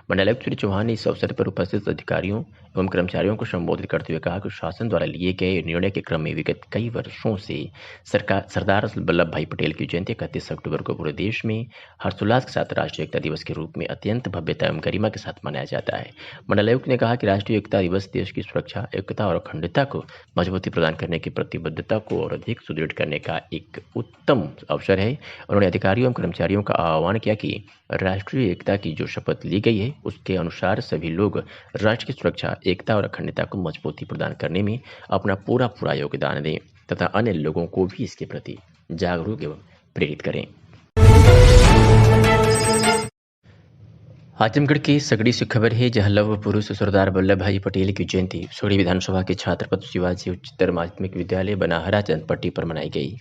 मंडलायुक्त श्री चौहान ने इस अवसर पर उपस्थित अधिकारियों एवं कर्मचारियों को संबोधित करते हुए कहा कि शासन द्वारा लिए गए निर्णय के क्रम में विगत कई वर्षों से सरदार वल्लभ भाई पटेल की जयंती 31 अक्टूबर को पूरे देश में हर्षोल्लास के साथ राष्ट्रीय एकता दिवस के रूप में अत्यंत भव्यता एवं गरिमा के साथ मनाया जाता है। मंडलायुक्त ने कहा कि राष्ट्रीय एकता दिवस देश की सुरक्षा, एकता और अखंडता को मजबूती प्रदान करने की प्रतिबद्धता को और अधिक सुदृढ़ करने का एक उत्तम अवसर है। उन्होंने अधिकारियों एवं कर्मचारियों का आह्वान किया कि राष्ट्रीय एकता की जो शपथ ली गई है उसके अनुसार सभी लोग राष्ट्र की सुरक्षा, एकता और अखंडता को मजबूती प्रदान करने में अपना पूरा योगदान दें तथा अन्य लोगों को भी इसके प्रति जागरूक एवं प्रेरित करें। आजमगढ़ के सगड़ी से खबर है, जहां लौह पुरुष सरदार वल्लभ भाई पटेल की जयंती सगड़ी विधानसभा के छत्रपति शिवाजी उच्चतर माध्यमिक विद्यालय बनाहरा चंदपट्टी पर मनाई गई।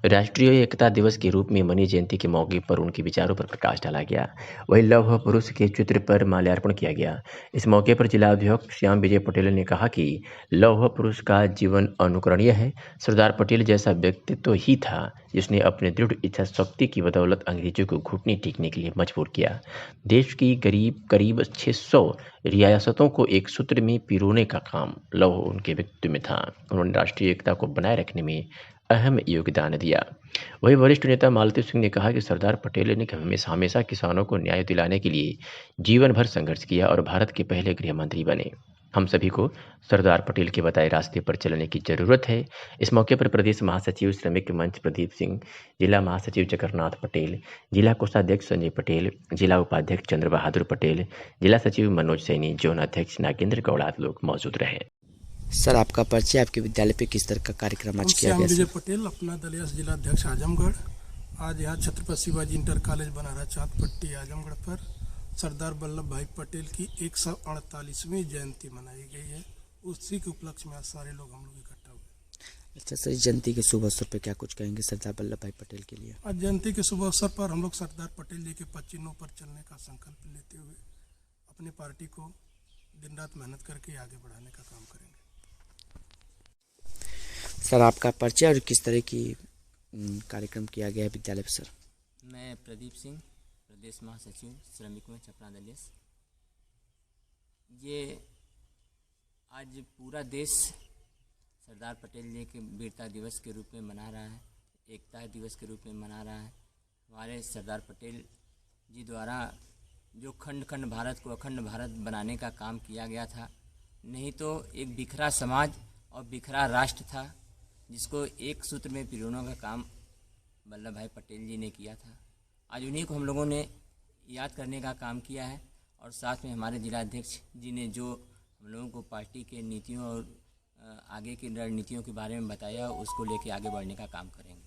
राष्ट्रीय एकता दिवस के रूप में मनी जयंती के मौके पर उनके विचारों पर प्रकाश डाला गया। वहीं लौह पुरुष के चित्र पर माल्यार्पण किया गया। इस मौके पर जिला अध्यक्ष श्याम विजय पटेल ने कहा कि लौह पुरुष का जीवन अनुकरणीय है। सरदार पटेल जैसा व्यक्तित्व ही था जिसने अपने दृढ़ इच्छा शक्ति की बदौलत अंग्रेजों को घुटने टेकने के लिए मजबूर किया। देश की करीब 600 रियासतों को एक सूत्र में पिरोने का काम लौह उनके व्यक्तित्व में था। उन्होंने राष्ट्रीय एकता को बनाए रखने में अहम योगदान दिया। वही वरिष्ठ नेता मालती सिंह ने कहा कि सरदार पटेल ने हमेशा किसानों को न्याय दिलाने के लिए जीवन भर संघर्ष किया और भारत के पहले गृह मंत्री बने। हम सभी को सरदार पटेल के बताए रास्ते पर चलने की जरूरत है। इस मौके पर प्रदेश महासचिव श्रमिक मंच प्रदीप सिंह, जिला महासचिव जगन्नाथ पटेल, जिला कोषाध्यक्ष संजय पटेल, जिला उपाध्यक्ष चंद्र बहादुर पटेल, जिला सचिव मनोज सैनी, जोन अध्यक्ष नागेंद्र गौड़ आदि लोग मौजूद रहे। सर, आपका परिचय, आपके विद्यालय पे किस तरह का कार्यक्रम आज किया गया? विजय पटेल, अपना दलिया जिला अध्यक्ष आजमगढ़। आज यहाँ छत्रपति शिवाजी इंटर कॉलेज बनारहा चांदपट्टी आजमगढ़ पर सरदार वल्लभ भाई पटेल की 148वीं जयंती मनाई गई है। उसी के उपलक्ष्य में आज सारे लोग हम लोग इकट्ठा हुए। अच्छा सर, जयंती के शुभ अवसर पर क्या कुछ कहेंगे सरदार वल्लभ भाई पटेल के लिए? आज जयंती के शुभ अवसर पर हम लोग सरदार पटेल जी के पचिन्हों पर चलने का संकल्प लेते हुए अपनी पार्टी को दिन रात मेहनत करके आगे बढ़ाने का काम करेंगे। सर, आपका परिचय और किस तरह की कार्यक्रम किया गया है विद्यालय पर? सर, मैं प्रदीप सिंह, प्रदेश महासचिव श्रमिक में छपरा दलिया। ये आज पूरा देश सरदार पटेल जी के वीरता दिवस के रूप में मना रहा है, एकता दिवस के रूप में मना रहा है। हमारे सरदार पटेल जी द्वारा जो खंड खंड भारत को अखंड भारत बनाने का काम किया गया था, नहीं तो एक बिखरा समाज और बिखरा राष्ट्र था जिसको एक सूत्र में पिरोने का काम वल्लभ भाई पटेल जी ने किया था। आज उन्हीं को हम लोगों ने याद करने का काम किया है और साथ में हमारे जिला अध्यक्ष जी ने जो हम लोगों को पार्टी के नीतियों और आगे की रणनीतियों के बारे में बताया, उसको लेके आगे बढ़ने का काम करेंगे।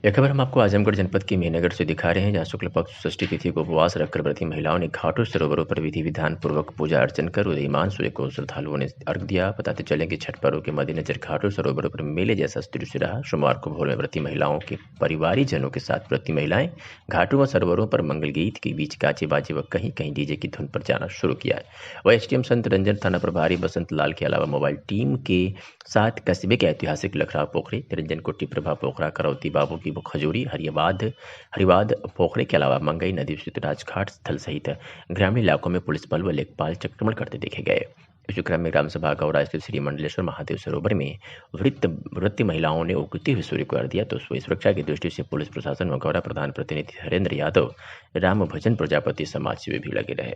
यह खबर हम आपको आजमगढ़ जनपद के मेहनगर से दिखा रहे हैं, जहां शुक्ल पक्ष षष्ठी तिथि को उपवास रखकर व्रती महिलाओं ने घाटों सरोवरों पर विधि विधान पूर्वक पूजा अर्चन कर उदयमान सूर्य को श्रद्धालुओं ने अर्घ दिया। बताते चलें कि छठ पर्व के मद्देनजर घाटों सरोवरों पर मेले जैसा दृश्य रहा। सोमवार को भोर में व्रती महिलाओं के परिवारीजनों के साथ व्रती महिलाएं घाटों व सरोवरों पर मंगल गीत के बीच गाजे बाजे व कहीं कहीं डीजे की धुन पर जाना शुरू किया। वह एसडीएम संत रंजन, थाना प्रभारी बसंत लाल के अलावा मोबाइल टीम के साथ कस्बे के ऐतिहासिक लखराव पोखरे, निरंजन कोटी, प्रभा पोखरा, करौती बाबू की खजूरी, हरिवाद पोखरे के अलावा मंगई नदी स्थित राजघाट स्थल सहित ग्रामीण इलाकों में पुलिस बल व लेखपाल चक्रमण करते देखे गए। इस क्रम में ग्राम सभा गौरा स्थित श्री मंडलेश्वर महादेव सरोवर में व्रती महिलाओं ने उगते हुए सूर्य को अर्घ दिया। तो सुरक्षा की दृष्टि से पुलिस प्रशासन व गौरा प्रधान प्रतिनिधि हरेंद्र यादव, राम भजन प्रजापति समाज सेवी भी लगे रहे।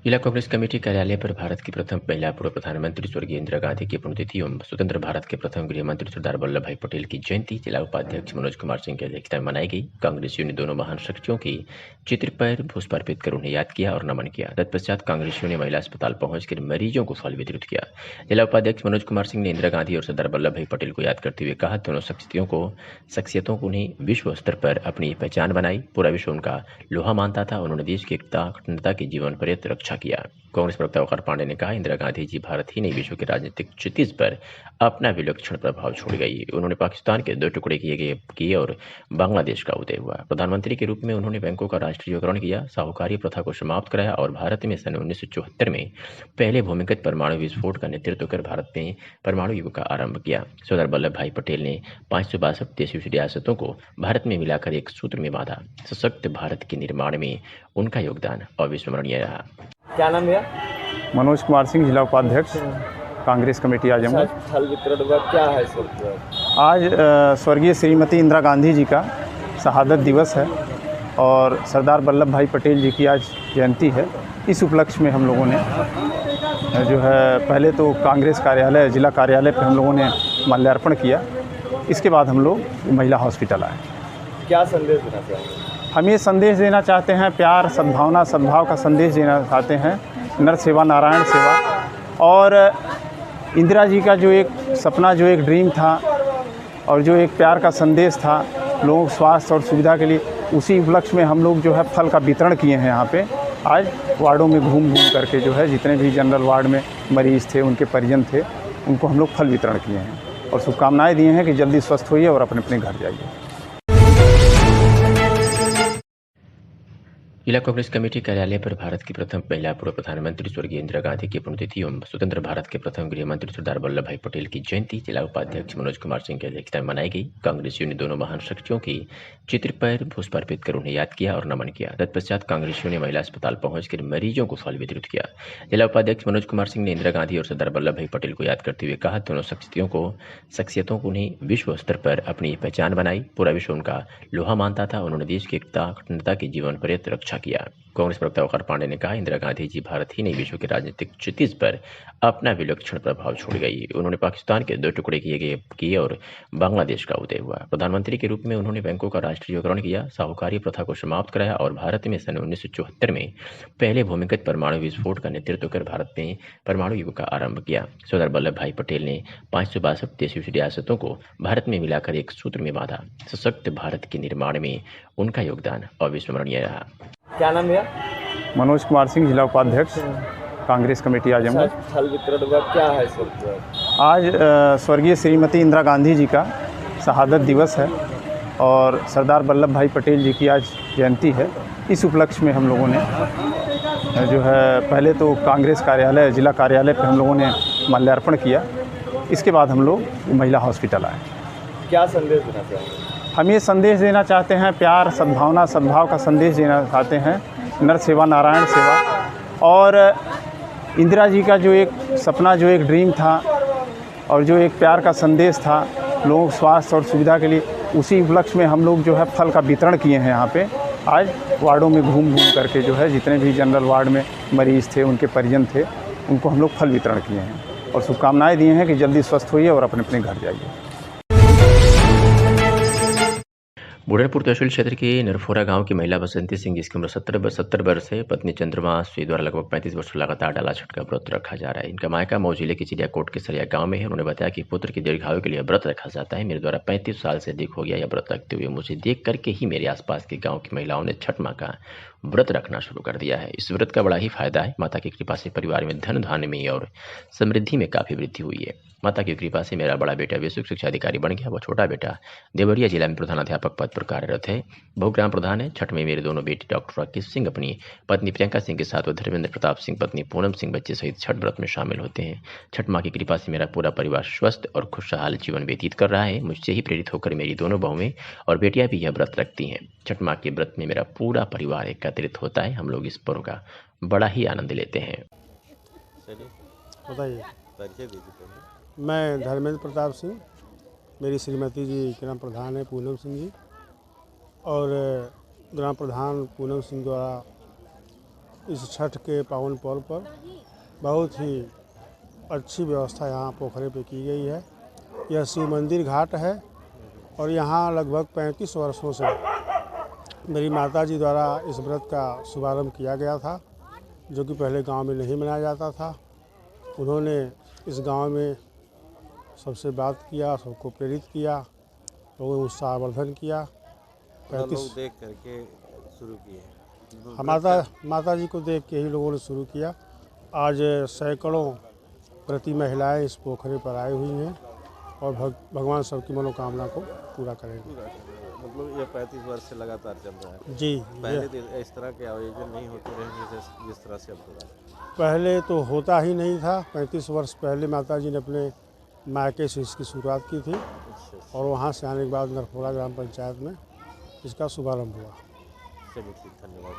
जिला कांग्रेस कमेटी कार्यालय पर भारत की प्रथम महिला पूर्व प्रधानमंत्री स्वर्गीय इंदिरा गांधी की पुण्यतिथि एवं स्वतंत्र भारत के प्रथम गृह मंत्री सरदार वल्लभ भाई पटेल की जयंती जिला उपाध्यक्ष मनोज कुमार सिंह की अध्यक्षता में मनाई गई। कांग्रेसियों ने दोनों महान शख्सियों की चित्र पर पुष्प अर्पित कर उन्हें याद किया और नमन किया। तत्पश्चात कांग्रेसियों ने महिला अस्पताल पहुंचकर मरीजों को फल वितरित किया। जिला उपाध्यक्ष मनोज कुमार सिंह ने इंदिरा गांधी और सरदार वल्लभ भाई पटेल को याद करते हुए कहा, दोनों शख्सियतों को उन्हें विश्व स्तर पर अपनी पहचान बनाई। पूरा विश्व उनका लोहा मानता था। उन्होंने देश की एकता अखंडता की जीवन पर्यंत रक्षा किया। कांग्रेस प्रवक्ता वकार पांडे ने कहा, इंदिरा गांधी जी भारत ही नहीं विश्व के राजनीतिक क्षितिज पर अपना विलक्षण प्रभाव छोड़ गई। उन्होंने पाकिस्तान के 2 टुकड़े किए और बांग्लादेश का उदय हुआ। प्रधानमंत्री के रूप में उन्होंने बैंकों का राष्ट्रीयकरण किया, साहूकारी प्रथा को समाप्त कराया और भारत में सन 1974 में पहले भूमिगत परमाणु विस्फोट का नेतृत्व कर भारत में परमाणु युग का आरंभ किया। सरदार वल्लभ भाई पटेल ने 562 देशी रियासतों को भारत में मिलाकर एक सूत्र में बांधा। सशक्त भारत के निर्माण में उनका योगदान अविस्मरणीय रहा। क्या नाम भैया? मनोज कुमार सिंह, जिला उपाध्यक्ष कांग्रेस कमेटी आजमगढ़। फल वितरण हुआ, क्या है आज स्वर्गीय श्रीमती इंदिरा गांधी जी का शहादत दिवस है और सरदार वल्लभ भाई पटेल जी की आज जयंती है। इस उपलक्ष्य में हम लोगों ने जो है पहले तो कांग्रेस कार्यालय, जिला कार्यालय पर हम लोगों ने माल्यार्पण किया। इसके बाद हम लोग महिला हॉस्पिटल आए। क्या संदेश देना चाहेंगे? हम ये संदेश देना चाहते हैं, प्यार, सद्भावना, सद्भाव का संदेश देना चाहते हैं। नर सेवा नारायण सेवा। और इंदिरा जी का जो एक सपना, जो एक ड्रीम था और जो एक प्यार का संदेश था लोगों को स्वास्थ्य और सुविधा के लिए, उसी उपलक्ष्य में हम लोग जो है फल का वितरण किए हैं। यहाँ पे आज वार्डों में घूम करके जो है जितने भी जनरल वार्ड में मरीज़ थे, उनके परिजन थे, उनको हम लोग फल वितरण किए हैं और शुभकामनाएँ दिए हैं कि जल्दी स्वस्थ होइए और अपने अपने घर जाइए। जिला कांग्रेस कमेटी कार्यालय पर भारत की प्रथम महिला पूर्व प्रधानमंत्री स्वर्गीय इंदिरा गांधी की पुण्यतिथि एवं स्वतंत्र भारत के प्रथम गृह मंत्री सरदार वल्लभ भाई पटेल की जयंती जिला उपाध्यक्ष मनोज कुमार सिंह की अध्यक्षता में मनाई गई। कांग्रेसियों ने दोनों महान शख्सियों की चित्र पर पुष्प अर्पित कर उन्हें याद किया और नमन किया। तत्पश्चात कांग्रेसियों ने महिला अस्पताल पहुंचकर मरीजों को फल वितरित किया। जिला उपाध्यक्ष मनोज कुमार सिंह ने इंदिरा गांधी और सरदार वल्लभ भाई पटेल को याद करते हुए कहा, दोनों शख्सियतों को उन्हें विश्व स्तर पर अपनी पहचान बनाई। पूरा विश्व उनका लोहा मानता था। उन्होंने देश की एकता अखंडता की जीवन पर्यंत रक्षा किया। कांग्रेस प्रवक्ता वकार पांडे ने कहा, इंदिरा गांधी जी भारत ही नहीं विश्व के राजनीतिक क्षितिज पर अपना विलक्षण प्रभाव छोड़ गई। उन्होंने पाकिस्तान के 2 टुकड़े किए और बांग्लादेश का उदय हुआ। प्रधानमंत्री के रूप में उन्होंने बैंकों का राष्ट्रीयकरण किया, साहूकारी प्रथा को समाप्त कराया और भारत में सन 1974 में पहले भूमिगत परमाणु विस्फोट का नेतृत्व कर भारत में परमाणु युग का आरंभ किया। सरदार वल्लभ भाई पटेल ने 562 देशी रियासतों को भारत में मिलाकर एक सूत्र में बांधा। सशक्त भारत के निर्माण में उनका योगदान अविस्मरणीय रहा। क्या नाम भैया? मनोज कुमार सिंह, जिला उपाध्यक्ष कांग्रेस कमेटी आजमगढ़। फल वितरण हुआ, क्या है आज स्वर्गीय श्रीमती इंदिरा गांधी जी का शहादत दिवस है और सरदार वल्लभ भाई पटेल जी की आज जयंती है। इस उपलक्ष्य में हम लोगों ने जो है पहले तो कांग्रेस कार्यालय, जिला कार्यालय पर हम लोगों ने माल्यार्पण किया। इसके बाद हम लोग महिला हॉस्पिटल आए। क्या संदेश देना चाहेंगे? हम ये संदेश देना चाहते हैं, प्यार, सद्भावना, सद्भाव का संदेश देना चाहते हैं। नर सेवा नारायण सेवा। और इंदिरा जी का जो एक सपना, जो एक ड्रीम था और जो एक प्यार का संदेश था लोगों को स्वास्थ्य और सुविधा के लिए, उसी उपलक्ष्य में हम लोग जो है फल का वितरण किए हैं। यहाँ पे आज वार्डों में घूम करके जो है जितने भी जनरल वार्ड में मरीज़ थे, उनके परिजन थे, उनको हम लोग फल वितरण किए हैं और शुभकामनाएँ दिए हैं कि जल्दी स्वस्थ होइए और अपने अपने घर जाइए। बुढ़नपुर तहसील क्षेत्र के नरफोरा गांव की महिला बसंती सिंह, जिसकी उम्र 70 वर्ष है, पत्नी चंद्रमा श्री द्वारा लगभग 35 वर्ष लगातार डाला छठ का व्रत रखा जा रहा है। इनका मायका मऊ जिले के चिड़ियाकोट के सरिया गांव में है। उन्होंने बताया कि पुत्र की दीर्घायु के लिए व्रत रखा जाता है। मेरे द्वारा 35 साल से अधिक हो गया यह व्रत रखते हुए। मुझे देख करके ही मेरे आसपास के गाँव की महिलाओं ने छठ माँ का व्रत रखना शुरू कर दिया है। इस व्रत का बड़ा ही फायदा है। माता की कृपा से परिवार में धन धान्य में और समृद्धि में काफी वृद्धि हुई है। माता की कृपा से मेरा बड़ा बेटा विश्व शिक्षा अधिकारी बन गया। वह छोटा बेटा देवरिया जिला में प्रधानाध्यापक पद पर कार्यरत है। बहुग्राम प्रधान है। छठ में मेरे दोनों बेटे डॉक्टर राकेश सिंह अपनी पत्नी प्रियंका सिंह के साथ व धर्मेंद्र प्रताप सिंह पत्नी पूनम सिंह बच्चे सहित छठ व्रत में शामिल होते हैं। छठ माँ की कृपा से मेरा पूरा परिवार स्वस्थ और खुशहाल जीवन व्यतीत कर रहा है। मुझसे ही प्रेरित होकर मेरी दोनों बहुएं और बेटियां भी यह व्रत रखती हैं। छठ माँ के व्रत में मेरा पूरा परिवार एकत्रित होता है। हम लोग इस पर्व का बड़ा ही आनंद लेते हैं। बताइए। मैं धर्मेंद्र प्रताप सिंह, मेरी श्रीमती जी ग्राम प्रधान है पूनम सिंह जी, और ग्राम प्रधान पूनम सिंह द्वारा इस छठ के पावन पर्व पर बहुत ही अच्छी व्यवस्था यहाँ पोखरे पे की गई है। यह शिव मंदिर घाट है और यहाँ लगभग 35 वर्षों से मेरी माता जी द्वारा इस व्रत का शुभारंभ किया गया था, जो कि पहले गांव में नहीं मनाया जाता था। उन्होंने इस गांव में सबसे बात किया, सबको प्रेरित किया, लोगों में उत्साहवर्धन किया। 35 देख करके शुरू किए। माता जी को देख के ही लोगों ने शुरू किया। आज सैकड़ों प्रति महिलाएं इस पोखरे पर आई हुई हैं और भगवान सबकी मनोकामना को पूरा करेंगे। मतलब ये 35 वर्ष से लगातार चल रहा है जी। पहले तो इस तरह के आयोजन नहीं होते रहे जिस तरह से अब हो रहा है। पहले तो होता ही नहीं था। 35 वर्ष पहले माता जी ने अपने मायके से इसकी शुरुआत की थी और वहाँ से आने के बाद नरफोरा ग्राम पंचायत में इसका शुभारंभ हुआ। धन्यवाद।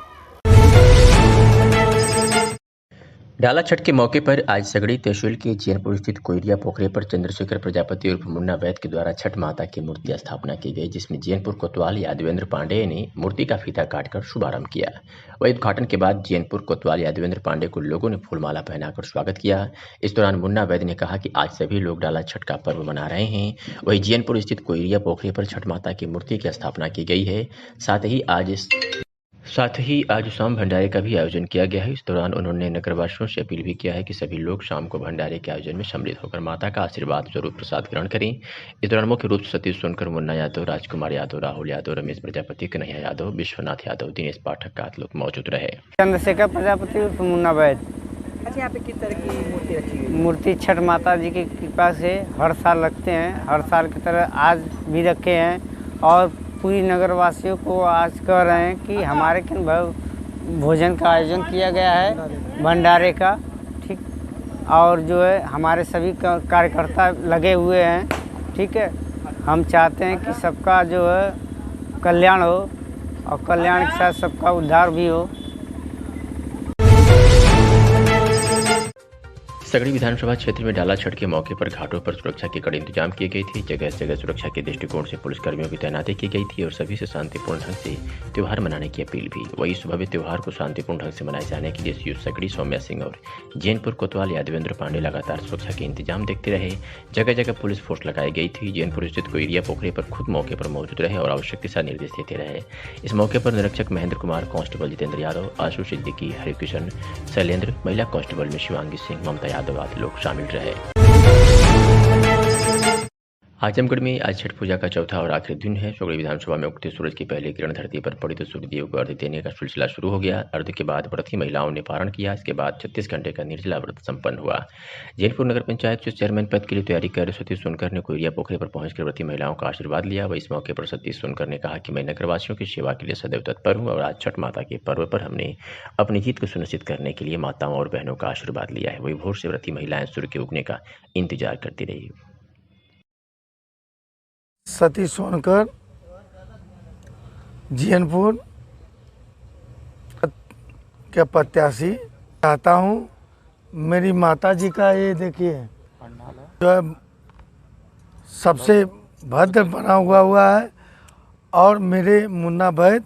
डाला छठ के मौके पर आज सगड़ी तहसील के जैनपुर स्थित कोयरिया पोखरे पर चंद्रशेखर प्रजापति उर्फ मुन्ना वैद के द्वारा छठ माता की मूर्ति स्थापना की गई, जिसमें जैनपुर कोतवाल यादवेंद्र पांडे ने मूर्ति का फीता काटकर शुभारंभ किया। वही उद्घाटन के बाद जैनपुर कोतवाल यादवेंद्र पांडे को लोगों ने फूलमाला पहनाकर स्वागत किया। इस दौरान मुन्ना वैद ने कहा कि आज सभी लोग डाला छठ का पर्व मना रहे हैं। वही जैनपुर स्थित कोयरिया पोखरे पर छठ माता की मूर्ति की स्थापना की गई है। साथ ही आज शाम भंडारे का भी आयोजन किया गया है। इस दौरान उन्होंने नगरवासियों से अपील भी किया है कि सभी लोग शाम को भंडारे के आयोजन में सम्मिलित होकर माता का आशीर्वाद स्वरूप प्रसाद ग्रहण करें। इस दौरान मुख्य रूप से सतीश सोनकर, मुन्ना यादव, राजकुमार यादव, राहुल यादव, रमेश प्रजापति, कन्हैया यादव, विश्वनाथ यादव, दिनेश पाठक का लोग मौजूद रहे। चंद्रशेखर प्रजापति उर्फ मुन्ना वैद। अच्छा, यहाँ पे किस तरह की मूर्ति रखी गई? मूर्ति छठ माता जी की कृपा से हर साल रखते हैं। हर साल की तरह आज भी रखे हैं और पूरी नगरवासियों को आज कह रहे हैं कि हमारे भोजन का आयोजन किया गया है, भंडारे का, ठीक। और जो है हमारे सभी कार्यकर्ता लगे हुए हैं, ठीक है। हम चाहते हैं कि सबका जो है कल्याण हो और कल्याण के साथ सबका उद्धार भी हो। सगड़ी विधानसभा क्षेत्र में डाला छठ के मौके पर घाटों पर सुरक्षा के कड़े इंतजाम किए गए थे। जगह जगह सुरक्षा के दृष्टिकोण से पुलिसकर्मियों की तैनाती की गई थी और सभी से शांतिपूर्ण ढंग से त्यौहार मनाने की अपील भी। वही सुबह भी त्यौहार को शांतिपूर्ण ढंग से मनाए जाने के लिए सीओ सगड़ी सौम्या सिंह और जैनपुर कोतवाल यादवेंद्र पांडे लगातार सुरक्षा के इंतजाम देखते रहे। जगह जगह पुलिस फोर्स लगाई गई थी। जैनपुर स्थित कोयरिया पोखरे पर खुद मौके पर मौजूद रहे और आवश्यक दिशा निर्देश देते रहे। इस मौके पर निरीक्षक महेंद्र कुमार, कांस्टेबल जितेंद्र यादव, आशु सिद्दीकी, हरिकिशन, शैलेंद्र, महिला कांस्टेबल में शिवांगी सिंह, ममता यादव आदि लोग शामिल रहे। आजमगढ़ में आज छठ पूजा का चौथा और आखिरी दिन है। सगड़ी विधानसभा में उगते सूरज की पहली किरण धरती पर पड़ी तो सूर्यदेव को अर्घ्य देने का सिलसिला शुरू हो गया। अर्घ्य के बाद व्रती महिलाओं ने पारण किया। इसके बाद 36 घंटे का निर्जला व्रत संपन्न हुआ। जैनपुर नगर पंचायत से चेयरमैन पद के लिए तैयारी कर सतीश सोनकर ने कोयरिया पोखरे पर पहुंचकर व्रती महिलाओं का आशीर्वाद लिया। वह इस मौके पर सतीश सोनकर ने कहा कि मैं नगरवासियों की सेवा के लिए सदैव तत्पर हूँ और आज छठ माता के पर्व पर हमने अपनी जीत को सुनिश्चित करने के लिए माताओं और बहनों का आशीर्वाद लिया है। वही भोर से व्रती महिलाएं सूर्य के उगने का इंतजार करती रही। सतीश सोनकर, जैनपुर के प्रत्याशी चाहता हूँ। मेरी माता जी का ये देखिए जो है सबसे भद्र बना हुआ है और मेरे मुन्ना वैद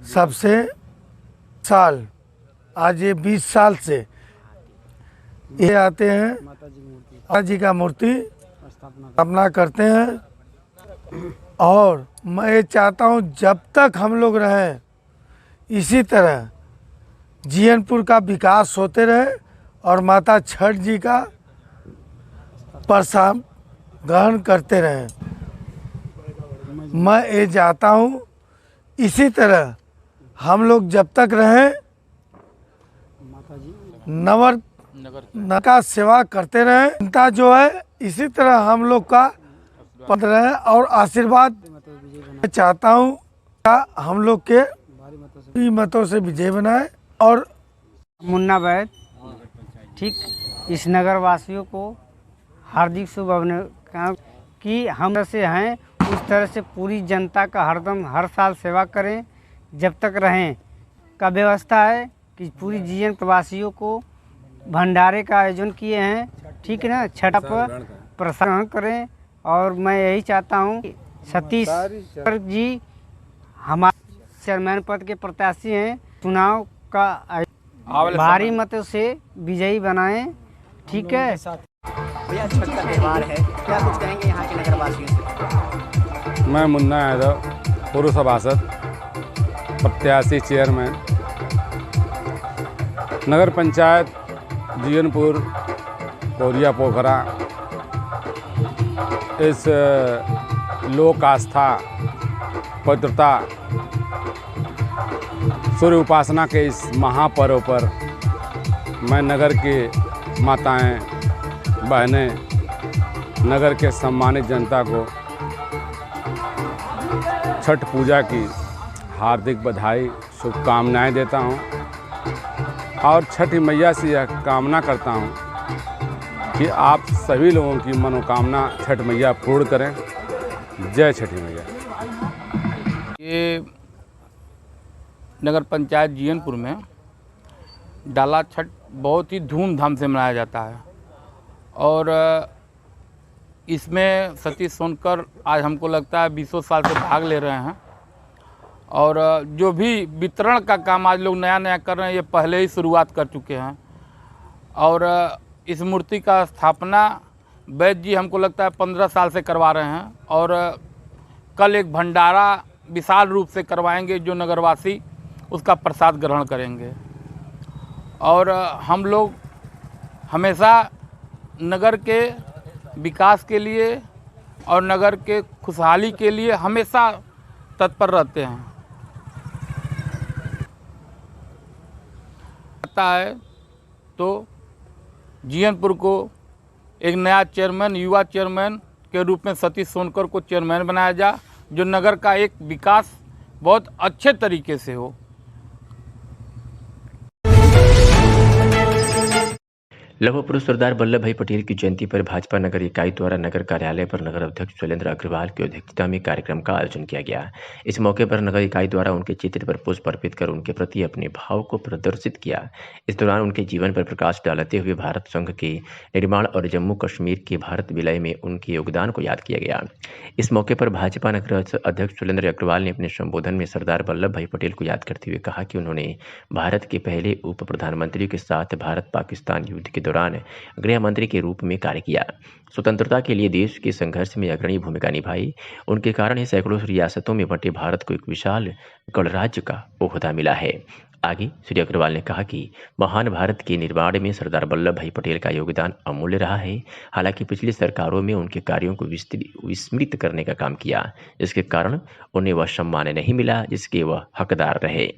सबसे साल आज ये 20 साल से ये आते हैं, माता जी का मूर्ति स्थापना करते हैं और मैं ये चाहता हूँ जब तक हम लोग रहें इसी तरह जीयनपुर का विकास होते रहे और माता छठ जी का प्रसाद ग्रहण करते रहें। मैं ये चाहता हूँ इसी तरह हम लोग जब तक रहें नगर का सेवा करते रहें। जनता जो है इसी तरह हम लोग का पद रहे और आशीर्वाद चाहता हूँ हम लोग के मतों से विजय बनाए। और मुन्ना वैद ठीक इस नगर वासियों को हार्दिक शुभकामनाएं कि हम से हैं उस तरह से पूरी जनता का हरदम हर साल सेवा करें जब तक रहें। का व्यवस्था है कि पूरी जीएन प्रवासियों को भंडारे का आयोजन किए हैं, ठीक है ना, छठ पर प्रसाद ग्रहण करें। और मैं यही चाहता हूँ सतीश जी हमारे चेयरमैन पद के प्रत्याशी हैं, चुनाव का भारी मतों से विजयी बनाएं, ठीक है। भैया छठ का त्यौहार है, क्या कुछ कहेंगे यहाँ के नगर वासियों से? मैं मुन्ना यादव पूर्व सभासद प्रत्याशी चेयरमैन नगर पंचायत जीयनपुर कोरिया पोखरा। इस लोक आस्था पवित्रता सूर्य उपासना के इस महापर्व पर मैं नगर की माताएं बहनें नगर के सम्मानित जनता को छठ पूजा की हार्दिक बधाई शुभकामनाएं देता हूं और छठ मैया से यह कामना करता हूं कि आप सभी लोगों की मनोकामना छठ मैया पूर्ण करें। जय छठी मैया। ये नगर पंचायत जीयनपुर में डाला छठ बहुत ही धूमधाम से मनाया जाता है और इसमें सतीश सोनकर आज हमको लगता है 20 साल से भाग ले रहे हैं और जो भी वितरण का काम आज लोग नया नया कर रहे हैं ये पहले ही शुरुआत कर चुके हैं। और इस मूर्ति का स्थापना वैद्य जी हमको लगता है 15 साल से करवा रहे हैं और कल एक भंडारा विशाल रूप से करवाएंगे जो नगरवासी उसका प्रसाद ग्रहण करेंगे। और हम लोग हमेशा नगर के विकास के लिए और नगर के खुशहाली के लिए हमेशा तत्पर रहते हैं। आता है तो जीयनपुर को एक नया चेयरमैन युवा चेयरमैन के रूप में सतीश सोनकर को चेयरमैन बनाया जाए जो नगर का एक विकास बहुत अच्छे तरीके से हो। लौह पुरुष सरदार वल्लभ भाई पटेल की जयंती पर भाजपा नगर इकाई द्वारा नगर कार्यालय पर नगर अध्यक्ष शैलेंद्र अग्रवाल की अध्यक्षता में कार्यक्रम का आयोजन किया गया। इस मौके पर नगर इकाई द्वारा उनके चित्र पर पुष्प अर्पित कर उनके प्रति अपने भाव को प्रदर्शित किया। इस दौरान उनके जीवन पर प्रकाश डालते हुए भारत संघ के निर्माण और जम्मू कश्मीर के भारत विलय में उनके योगदान को याद किया गया। इस मौके पर भाजपा नगर अध्यक्ष शैलेंद्र अग्रवाल ने अपने संबोधन में सरदार वल्लभ भाई पटेल को याद करते हुए कहा कि उन्होंने भारत के पहले उप प्रधानमंत्री के साथ भारत पाकिस्तान युद्ध के दौरान गृह मंत्री के रूप में कार्य किया। स्वतंत्रता के लिए देश के संघर्ष में अग्रणी भूमिका निभाई। उनके कारण ही सैकड़ों रियासतों में बंटे भारत को एक विशाल गणराज्य का ओहदा मिला है। आगे श्री अग्रवाल ने कहा कि महान भारत के निर्माण में सरदार वल्लभ भाई पटेल का योगदान अमूल्य रहा है। हालांकि पिछली सरकारों में उनके कार्यों को विस्मृत करने का काम किया, जिसके कारण उन्हें वह सम्मान नहीं मिला जिसके वह हकदार रहे।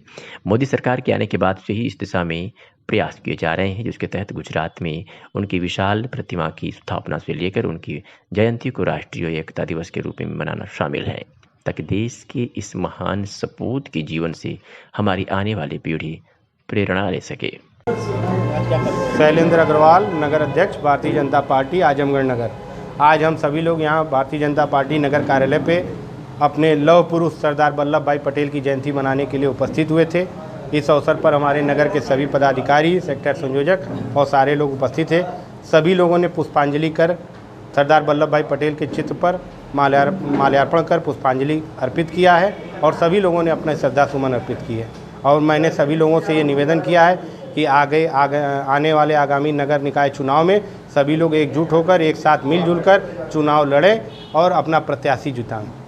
मोदी सरकार के आने के बाद से ही इस दिशा में प्रयास किए जा रहे हैं, जिसके तहत गुजरात में उनकी विशाल प्रतिमा की स्थापना से लेकर उनकी जयंती को राष्ट्रीय एकता दिवस के रूप में मनाना शामिल है, ताकि देश के इस महान सपूत के जीवन से हमारी आने वाली पीढ़ी प्रेरणा ले सके। शैलेंद्र अग्रवाल, नगर अध्यक्ष भारतीय जनता पार्टी आजमगढ़ नगर। आज हम सभी लोग यहाँ भारतीय जनता पार्टी नगर कार्यालय पे अपने लौह पुरुष सरदार वल्लभ भाई पटेल की जयंती मनाने के लिए उपस्थित हुए थे। इस अवसर पर हमारे नगर के सभी पदाधिकारी, सेक्टर संयोजक और सारे लोग उपस्थित थे। सभी लोगों ने पुष्पांजलि कर सरदार वल्लभ भाई पटेल के चित्र पर माल्यार्पण कर पुष्पांजलि अर्पित किया है और सभी लोगों ने अपना श्रद्धा सुमन अर्पित की है। और मैंने सभी लोगों से ये निवेदन किया है कि आने वाले आगामी नगर निकाय चुनाव में सभी लोग एकजुट होकर एक साथ मिलजुल कर चुनाव लड़ें और अपना प्रत्याशी जिताएं।